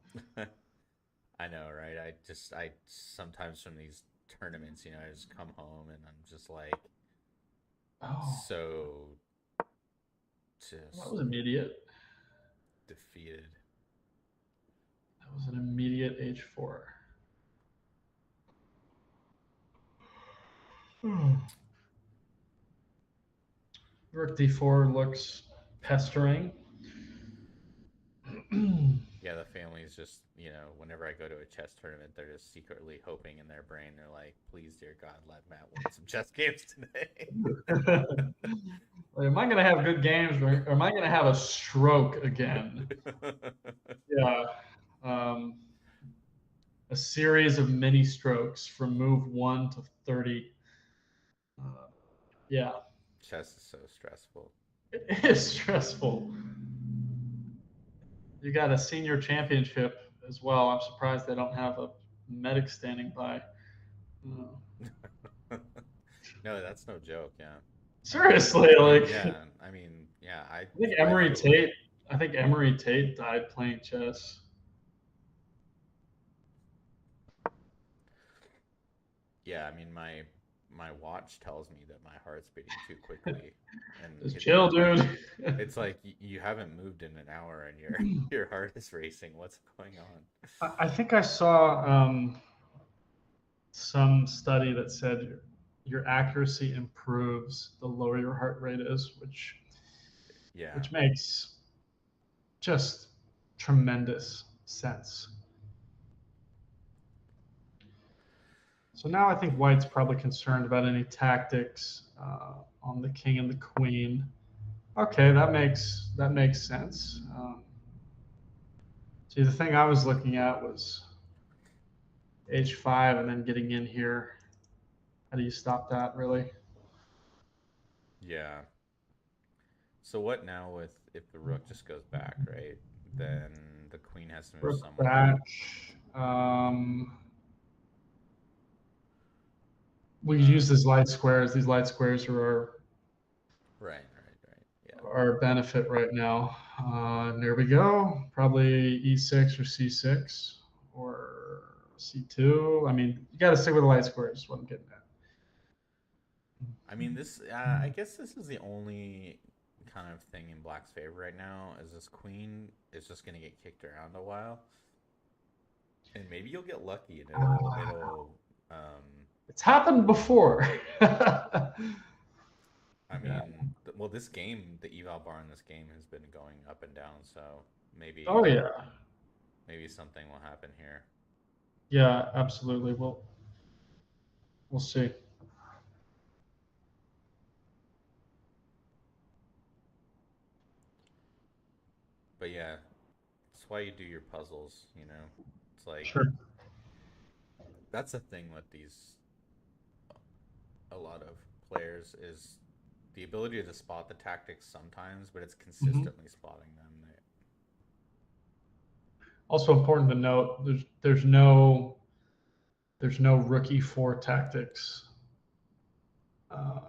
I know, right? I sometimes from these tournaments, I just come home and I'm just like Oh, so that just was immediate. defeated. That was an immediate h4. Rook d4 looks pestering. Yeah, the family's just, whenever I go to a chess tournament, they're just secretly hoping in their brain, they're like, please, dear God, let Matt win some chess games today. Am I going to have good games, or am I going to have a stroke again? Yeah. Um, a series of mini strokes from move 1 to 30. Yeah, Chess is so stressful. it is stressful. You got a senior championship as well. I'm surprised they don't have a medic standing by. No, that's no joke. Yeah. Seriously, like Yeah. I mean, yeah. I think Emery Tate. I think Emery Tate died playing chess. Yeah, I mean my watch tells me that my heart's beating too quickly, and Just chill, dude. it's like you haven't moved in an hour and your your heart is racing. What's going on? I think I saw some study that said your accuracy improves the lower your heart rate is, Yeah. which makes just tremendous sense. So now I think White's probably concerned about any tactics on the king and the queen. Okay, that makes sense. See, the thing I was looking at was h5 and then getting in here. How do you stop that, really? Yeah. So what now with if the rook just goes back, right? Then the queen has to move Rook somewhere. back. Um, we Uh, use these light squares. These light squares right. Yeah. are our benefit right now. There we go. Probably e6 or c6 or c2. I mean, you got to stick with the light squares. Is what I'm getting at. I mean, this. I guess this is the only kind of thing in Black's favor right now. Is this queen is just gonna get kicked around a while, and maybe you'll get lucky and it'll. It's happened before. I Yeah. mean, well, this game, the eval bar in this game has been going up and down, so Oh maybe yeah. maybe something will happen here. Yeah. Absolutely. We'll see. But yeah, that's why you do your puzzles. You know, it's like Sure. that's the thing with these a lot of players is the ability to spot the tactics sometimes, but it's Hmm. consistently spotting them. Also important to note, there's no rookie four tactics. Uh,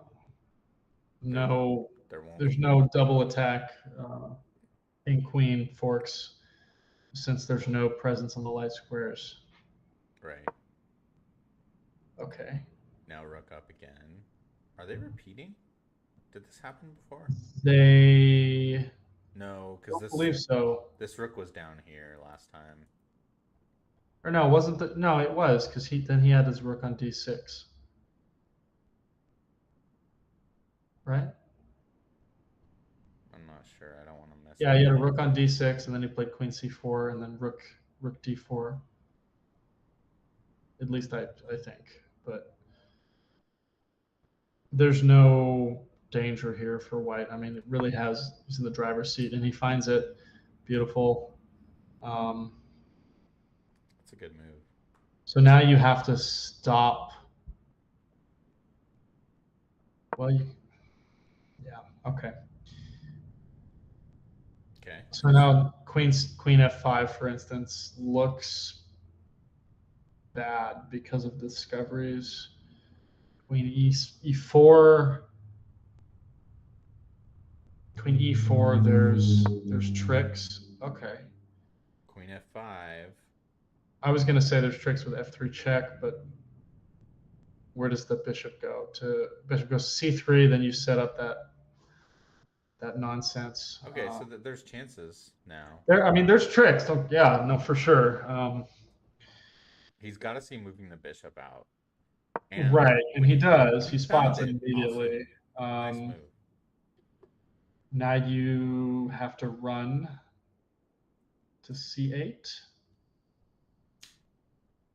There won't no, there won't there's be. no double attack king queen forks since there's no presence on the light squares. Right. Okay. Now rook up again. Are they repeating? Did this happen before? They No, because don't believe so. this rook was down here last time. Or no, wasn't the no, it was because he had his rook on d6, right? I'm not sure. I don't want to mess Yeah, that he had a up. rook on d6, and then he played queen c4, and then rook d4. At least I think, but there's no danger here for White. I mean, it really has. He's in the driver's seat, and he finds it beautiful. Um, It's a good move. so now you have to stop. Well, yeah, okay. Okay. So now queen f5, for instance, looks bad because of discoveries. Queen e4, queen e4. There's tricks. Okay. Queen f5. I was gonna say there's tricks with f3 check, but where does the bishop go? To bishop goes c3, then you set up that nonsense. Okay, so there's chances now. I mean, there's tricks. Yeah, no, for sure. He's got to see moving the bishop out. And Right, and he does. when He he found spots it it, immediately. awesome. Nice Um, move. now you have to run to c8.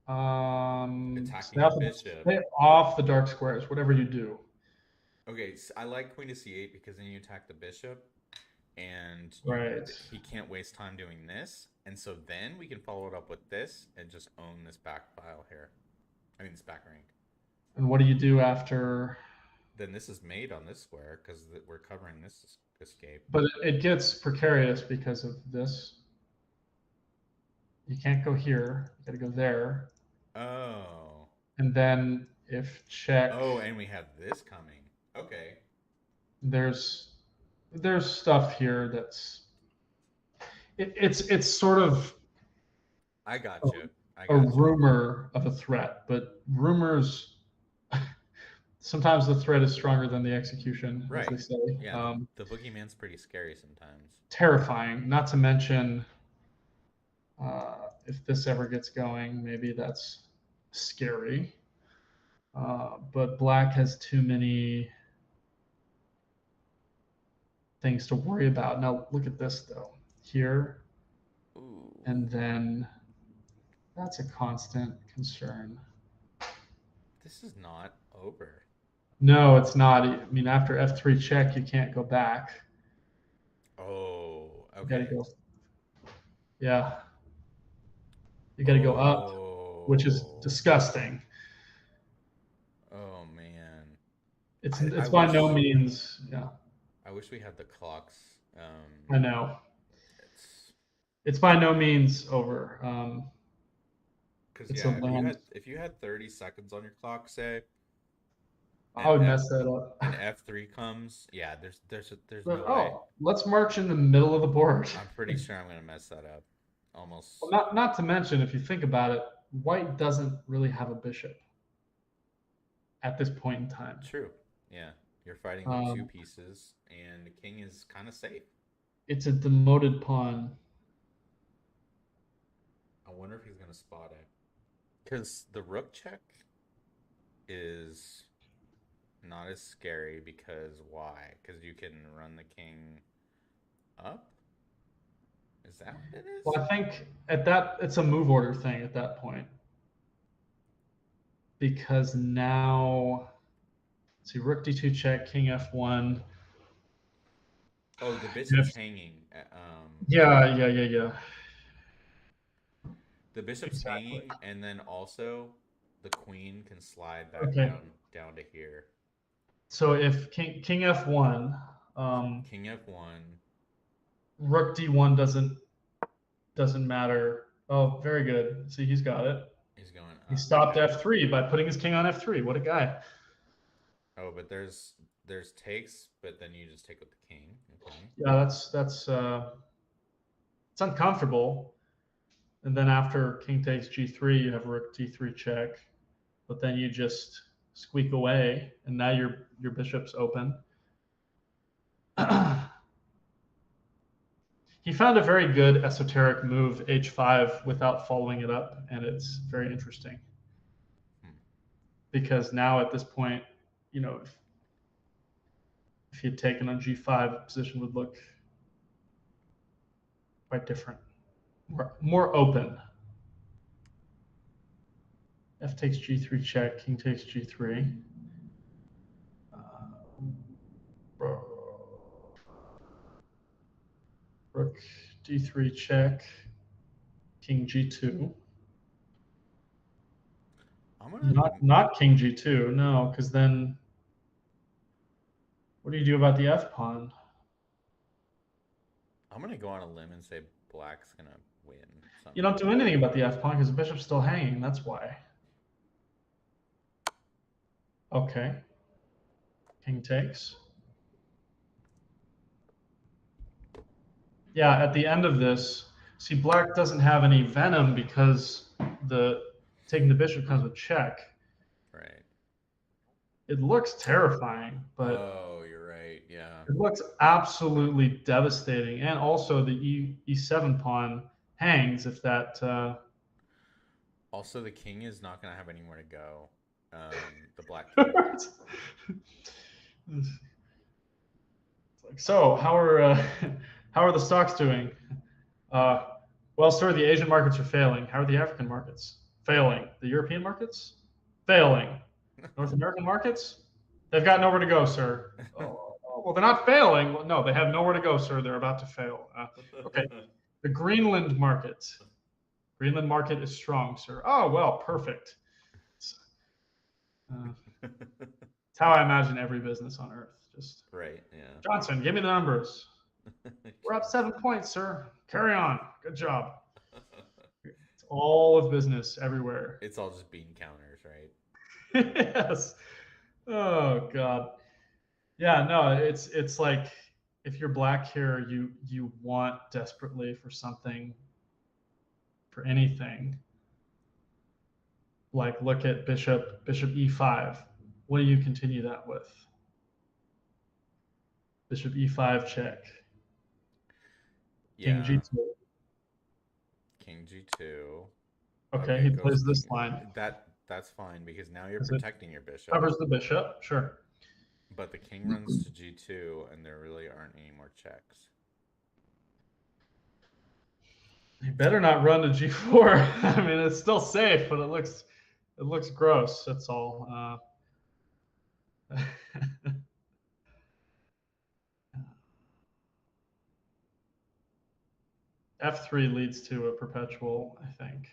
So Attacking now the to bishop. stay off the dark squares, whatever you do. Okay, so I like queen to c8 because then you attack the bishop and Right. he can't waste time doing this. And so then we can follow it up with this and just own this back file here. I mean, this back rank. And what do you do after? Then this is made on this square because we're covering this escape. But it gets precarious because of this. You can't go here. You got to go there. Oh. And then if check, Oh, and we have this coming. Okay. there's stuff here that's it's sort of I got a, you. I a got you. rumor of a threat, but rumors sometimes the threat is stronger than the execution, as they Right. say. Yeah, the boogeyman's pretty scary sometimes. Terrifying. Not to mention, if this ever gets going, maybe that's scary. But black has too many things to worry about. Now look at this though. Here Ooh. and then that's a constant concern. This is not over. No, it's not. I mean, after F3 check, you can't go back. Oh, You got to okay. go. Yeah, you got to go up, which is Oh. disgusting. Oh man. I It's by wish no means. Yeah, I wish we had the clocks. I know. It's It's by no means over. because It's a yeah, land. if you had 30 seconds on your clock, say, I and would F mess that up. and F3 comes, yeah, there's But no way. oh, let's march in the middle of the board. I'm pretty sure I'm gonna mess that up. Well, Almost not to mention, if you think about it, White doesn't really have a bishop at this point in time. true. Yeah, you're fighting with two Um, pieces, and the king is kind of safe. it's a demoted pawn. I wonder if he's gonna spot it. Because the rook check is not as scary because why? Because you can run the king up? Is that what it is? Well, I think at that it's a move order thing at that point because now, see, Rook D2 check, King F1. Oh, the bishop's hanging. Yeah. The bishop's Exactly. hanging, and then also the queen can slide back Okay. down to here. So if King F1, King F1. Rook D1 doesn't matter. Oh, very good. See, he's got it. Is going He up. stopped Okay. F3 by putting his king on F3. What a guy. Oh, but there's takes, but then you just take with the king. Okay. Yeah, that's it's uncomfortable. And then after king takes G3, you have rook D3 check, but then you just squeak away, and now your bishop's open. He found a very good esoteric move, H5, without following it up, and it's very interesting. Because now at this point, you know, if he had taken on G5, the position would look quite different, more open. F takes G3 check, king takes G3. Rook D3 check, king G2. Not king G2, no, because then what do you do about the F pawn? I'm gonna go on a limb and say black's gonna win. Somehow. You don't do anything about the F pawn because the bishop's still hanging. That's why. Okay. King takes. Yeah, at the end of this, see, black doesn't have any venom because the taking the bishop comes with check. Right. It looks terrifying, but oh, you're right. Yeah. it looks absolutely devastating. And also the E7 pawn hangs if that. Also, the king is not gonna have anywhere to go. The black king. So how are how are the stocks doing? Well, sir, the Asian markets are failing. How are the African markets? Failing. The European markets? Failing. North American markets? They've got nowhere to go, sir. Well, they're not failing. Well, no, they have nowhere to go, sir. They're about to fail. Okay. The Greenland market. Greenland market is strong, sir. Oh, well, perfect. It's how I imagine every business on earth. Just right. Yeah. Johnson, give me the numbers. We're up 7 points, sir. Carry on. Good job. It's all of business everywhere. It's all just bean counters, right? Yes. Oh God. Yeah. No. It's like if you're black here, you want desperately for something, for anything. Like look at bishop E5. What do you continue that with? Bishop e5 check. King Yeah. g2. King g2. Okay, Okay, he goes plays this king. line. That's fine because now you're Is it protecting your bishop. covers the bishop? Sure. But the king runs to g2, and there really aren't any more checks. You better not run to g4. I mean, it's still safe, but it looks gross. That's all. F3 leads to a perpetual, I think.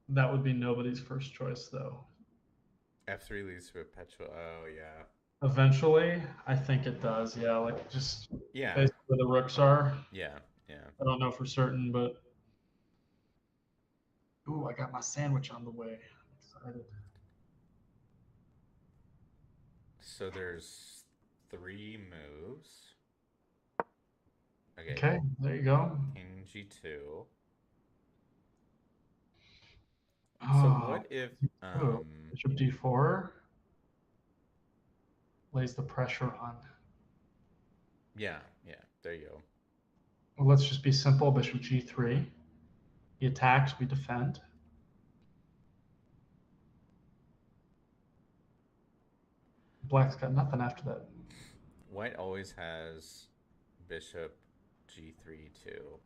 That would be nobody's first choice, though. F3 leads to perpetual. Oh yeah. Eventually, I think it does. Yeah, like just Yeah. basically where the rooks are. Yeah. Yeah. I don't know for certain, but ooh, I got my sandwich on the way. I'm excited. So there's 3 moves. Okay, there you go. King g2. So Oh, what if bishop d4 lays the pressure on. yeah, there you go. Well, let's just be simple. Bishop g3. He attacks, we defend. Black's got nothing after that. White always has bishop g3 too.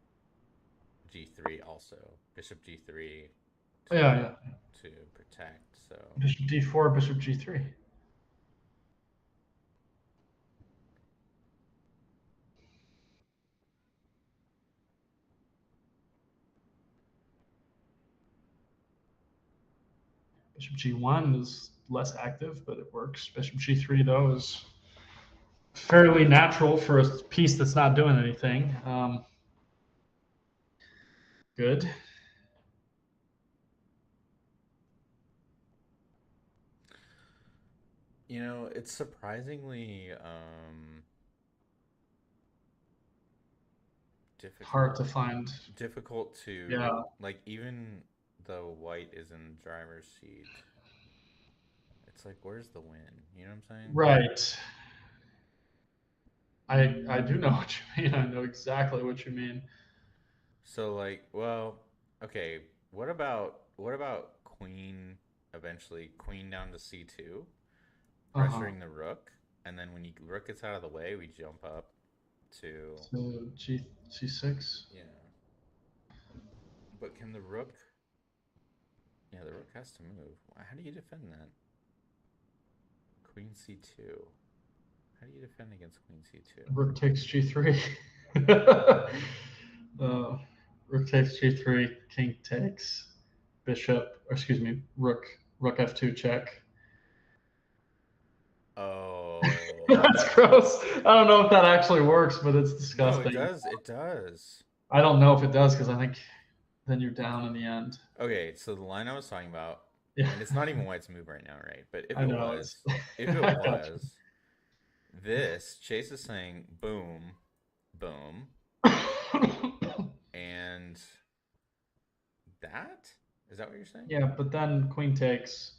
G3 also. Bishop g3 Yeah. to protect. So Bishop d4, bishop g3. Bishop g1 is less active, but it works. Bishop g3, though, is fairly natural for a piece that's not doing anything. Good. it's surprisingly difficult. Hard to find. Difficult to like, even though white is in driver's seat. It's like, where's the win? You know what I'm saying? Right. I do know what you mean. I know exactly what you mean. So like, well, okay. What about queen? Eventually, queen down to c2, pressuring the rook, and then when rook gets out of the way, we jump up to c6. Yeah. But can the rook? Yeah, the rook has to move. How do you defend that? Queen c2. How do you defend against queen c2? Rook takes g3. Rook takes g3. King takes. Bishop. Or excuse me. Rook f2 check. Oh, That's gross. I don't know if that actually works, but it's disgusting. No, it does. It does. I don't know if it does because I think then you're down in the end. Okay, so the line I was talking about, Yeah. and it's not even White's move right now, right? But if I it know. was, if it was, this Chase is saying boom, boom, and that is that what you're saying? Yeah, but then queen takes.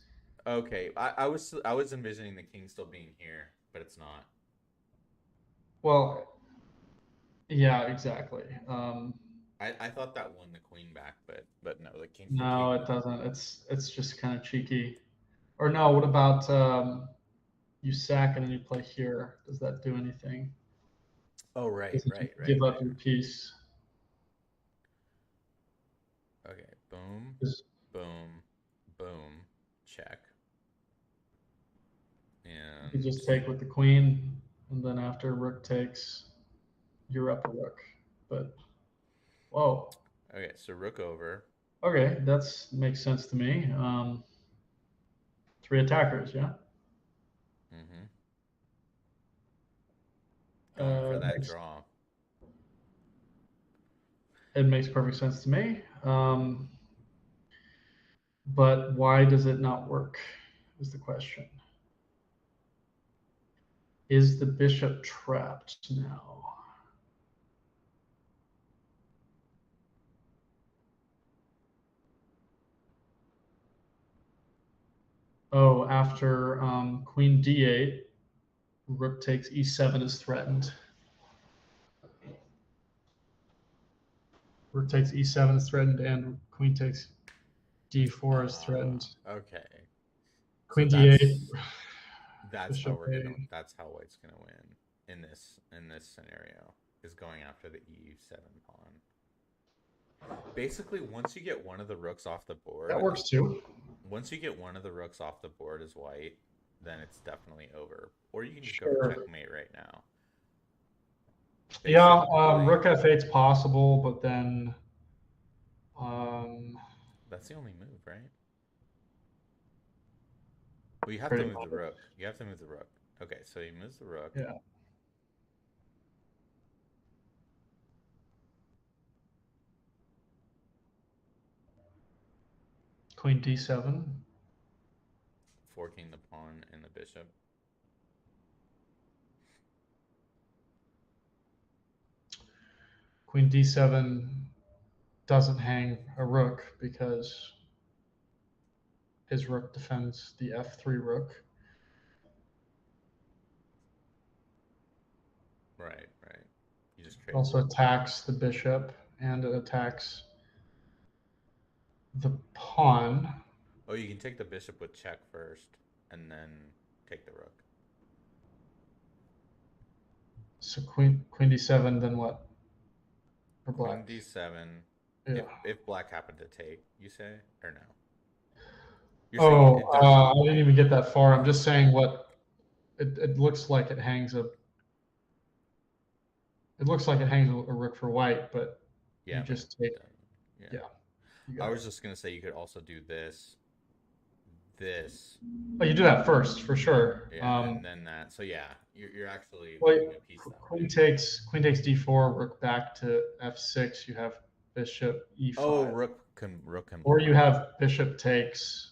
Okay, I was envisioning the king still being here, but it's not. Well, yeah, exactly. I thought that won the queen back, but no, the king. No, it doesn't. It's just kind of cheeky. Or no, what about you sack and then you play here? Does that do anything? Oh, right. Give up your piece. Okay, boom, boom, boom, check. And You just take with the queen, and then after rook takes, you're up a rook. But whoa. Okay, so rook over. Okay, that makes sense to me. 3 attackers, yeah. Mm-hmm. Going for that draw. It makes perfect sense to me. But why does it not work? Is the question. Is the bishop trapped now? Oh, after queen d8, rook takes e7 is threatened. Rook takes e7 is threatened, and queen takes d4 is threatened. Okay. So Queen d8. that's how Bishop we're gonna. a. That's how White's gonna win in this scenario, is going after the e7 pawn. Basically, once you get one of the rooks off the That board, works too. once you get one of the rooks off the board as White, then it's definitely over. Or you can just go for Sure. checkmate right now. Yeah, Basically, rook f8's possible, but then um, that's the only move, right? Well, you have to pretty move the much. rook. You have to move the rook. Okay, so he moves the rook. Yeah. Queen d7. Forking the pawn and the bishop. Queen d7 doesn't hang a rook because his rook defends the f3 rook. Right, right. You just It trade also the attacks the bishop and it attacks the pawn. Oh, you can take the bishop with check first and then take the rook. So queen d7, then what? For Queen black. d7. Yeah. If black happened to take, you say? Or no? You're saying Oh, it doesn't. I didn't even get that far. I'm just saying what it looks like it hangs a. It looks like it hangs a rook for white, but you Yeah, but just take. it doesn't. Yeah. Yeah, you I got was it. just gonna say you could also do this, Oh, you do that first for sure. yeah, and then that. So yeah, you're actually Well, losing a piece that way. queen takes d4, rook back to f6. You have bishop Oh, e5, rook can or you block. have bishop takes.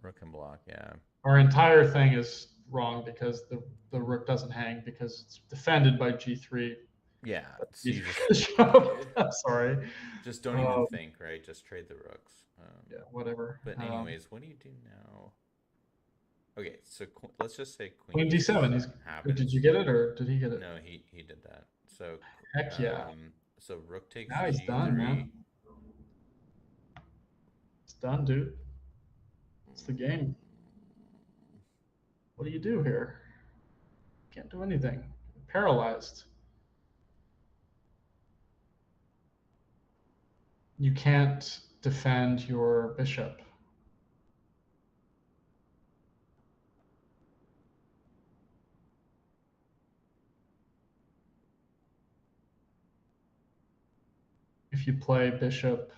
Rook can block. Yeah. Our entire thing is wrong because the rook doesn't hang because it's defended by g3. Yeah. So you just Bishop. I'm sorry. just don't even Um, think, right? Just trade the rooks. yeah, whatever. But anyways, what do you do now? Okay, so let's just say Queen queen d7. d7 Did you happens. get it or did he get it? No, he did that. So Heck yeah. so rook takes Now he's done, man. g3. It's done, dude. It's the game. What do you do here? Can't do anything. Paralyzed. You can't defend your bishop. If you play bishop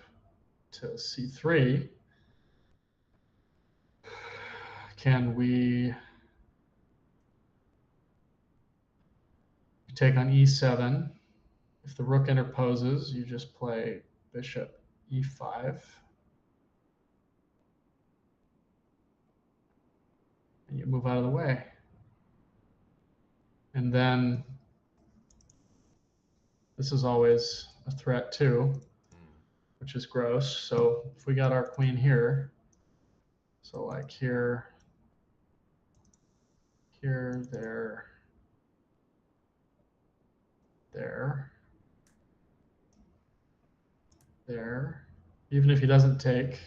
to c3, can we take on e7? If the rook interposes, you just play bishop e5. And you move out of the way. And then this is always a threat too, which is gross. So if we got our queen here, so like here, here, there, there, there, even if he doesn't take,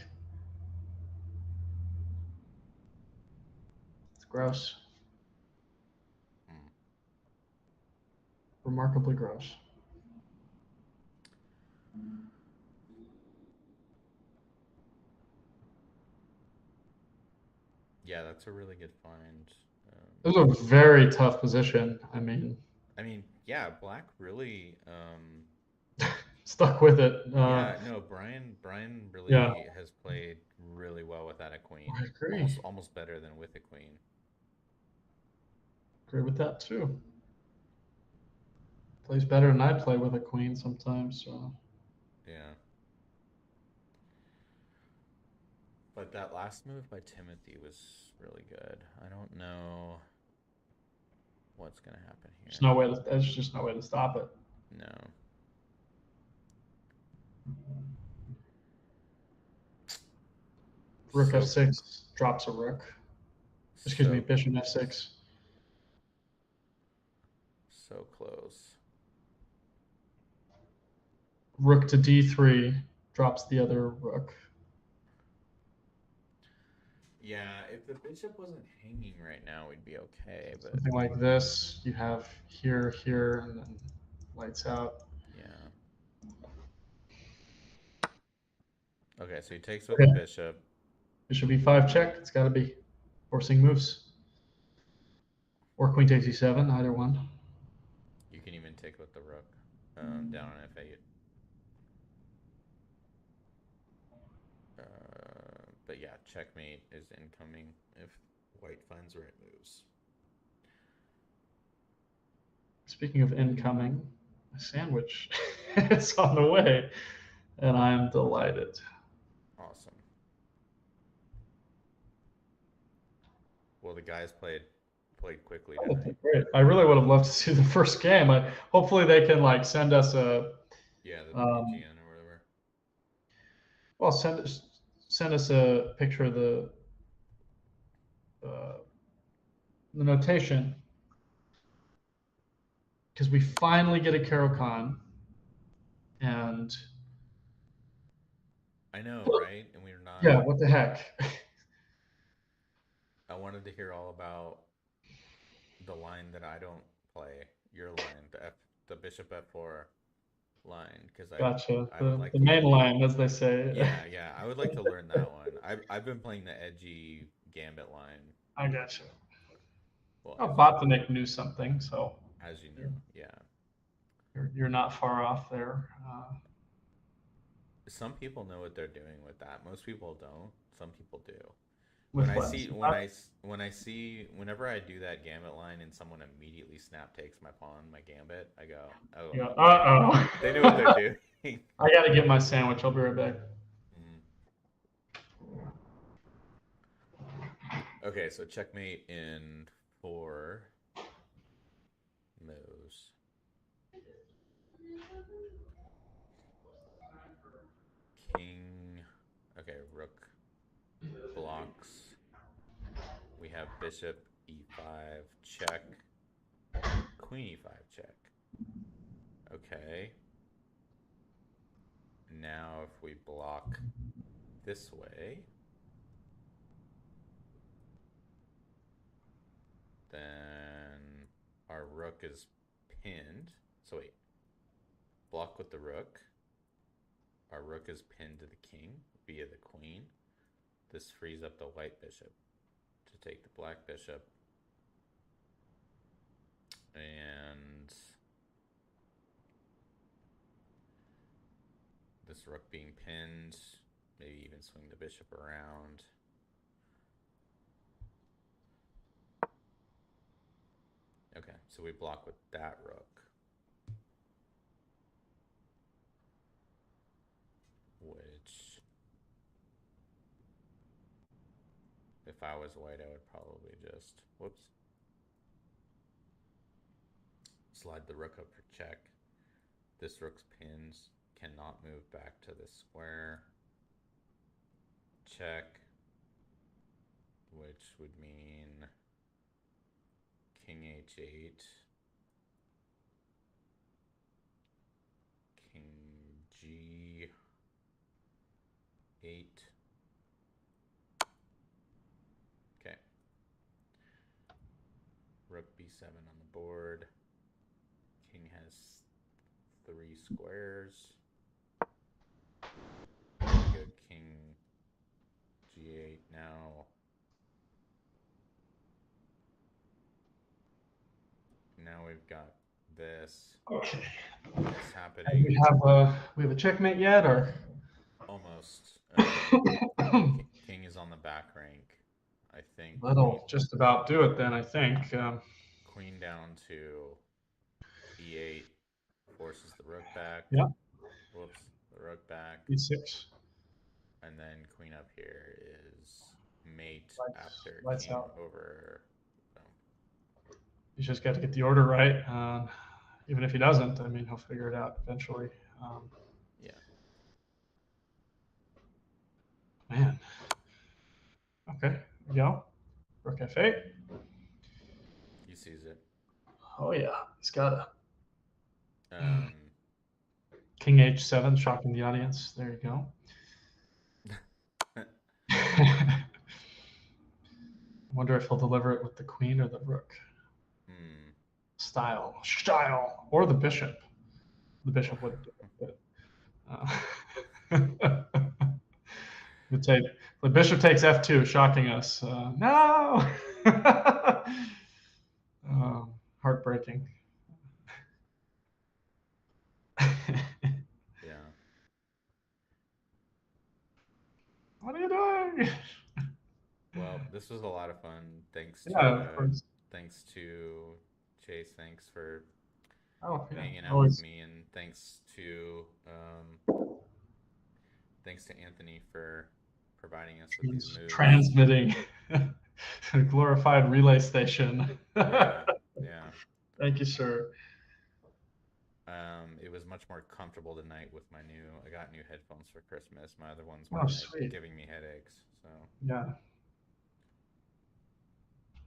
it's gross. Remarkably gross. Yeah, that's a really good find. It was a very tough position. I mean, Yeah, black really. stuck with it. Yeah, no, Brian Yeah, really has played really well without a queen. I agree. Almost better than with a queen. Agree with that too. Plays better than I play with a queen sometimes. So Yeah. But that last move by Timothy was really good. I don't know what's gonna happen here. there's just no way to stop it. No. Rook So f6 drops a rook. Excuse me, So bishop f6. so close. Rook to d3 drops the other rook. Yeah, if the bishop wasn't hanging right now, we'd be okay. But Something like this. You have here, here, and then lights out. yeah. Okay, so he takes with Okay. the bishop. Bishop e5 check. It's got to be forcing moves. Or queen takes e7, either one. You can even take with the rook down on f8. But yeah, checkmate is incoming if white finds right moves. Speaking of incoming, a sandwich is on the way, and I am delighted. Awesome. Well, the guys played quickly Oh, tonight. great. I really would have loved to see the first game. Hopefully they can like send us a Yeah, the um, BGN or whatever. well send us a picture of uh, the notation because we finally get a Caro-Kann and I know, right? And we're not. yeah, what the heck? I wanted to hear all about the line that I don't play. Your line, the bishop f4 line, because Gotcha. I would The like to main learn. line, as they say. Yeah, I would like to learn that one. I've been playing the edgy gambit line. I gotcha. Well, Oh, Botvinnik knew something, so as you know, you're, yeah. you're not far off there. Some people know what they're doing with that. Most people don't. Some people do. With what? Whenever I do that gambit line and someone immediately snap takes my pawn, my gambit, I go, oh, Yeah. they know what they're doing. I got to get my sandwich. I'll be right back. Mm. Okay, so checkmate in 4 moves. King. Okay, rook blocks. We have bishop e5 check. Queen e5 check. Okay. Now if we block this way, then our rook is pinned. So wait, block with the rook. Our rook is pinned to the king via the queen. This frees up the white bishop to take the black bishop. And this rook being pinned, maybe even swing the bishop around. Okay, so we block with that rook. Which, if I was white, I would probably just, whoops, slide the rook up for check. This rook's pins, cannot move back to the square. Check, which would mean king h8, king g8. Okay. Rook b7 on the board. King has 3 squares. Good. King g8 now. Now we've got this. Okay. What's happening? We have a checkmate yet, or Almost. King is on the back rank. I think that'll just about do it then. I think. Queen down to e8 forces the rook back. Yeah. Whoops, the rook back. E6. And then queen up here is mate after lights king out. over. He's just got to get the order right. Even if he doesn't, I mean, he'll figure it out eventually. Yeah. Man. Okay. There we go. Rook F8. He sees it. Oh yeah, he's got a Um, King H7 shocking the audience. There you go. I wonder if he'll deliver it with the queen or the rook. hmm. Style, or the bishop. The bishop would do it, but take the bishop takes f2, shocking us. No, heartbreaking. Yeah. What are you doing? Well, this was a lot of fun. Yeah, of course. Thanks to Chase. Thanks for Oh yeah, hanging out with always. me, and thanks to Anthony for providing us with these He's moves. transmitting a glorified relay station. Yeah, yeah. Thank you, sir. It was much more comfortable tonight with my new. I got new headphones for Christmas. My other ones Oh, were like sweet. giving me headaches. So Yeah,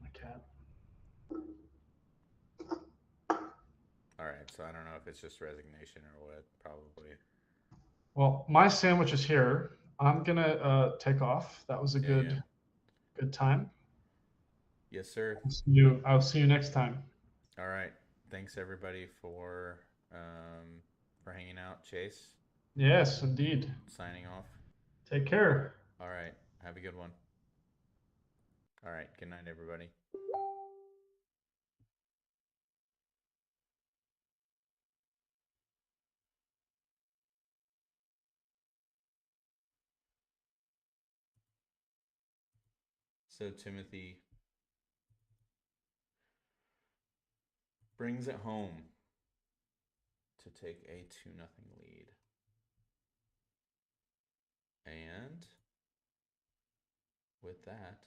my cat. all right. So I don't know if it's just resignation or what. Probably. Well, my sandwich is here. I'm gonna take off. That was a Yeah, yeah. good time. Yes, sir. I'll see you next time. All right. Thanks everybody for hanging out. Chase, Yes, indeed. signing off. Take care. All right. Have a good one. All right. Good night, everybody. So Timothy brings it home to take a 2-0 lead. And with that,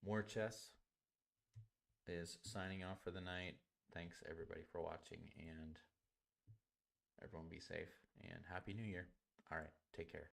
More Chess is signing off for the night. Thanks everybody for watching, and everyone be safe and Happy New Year. All right, take care.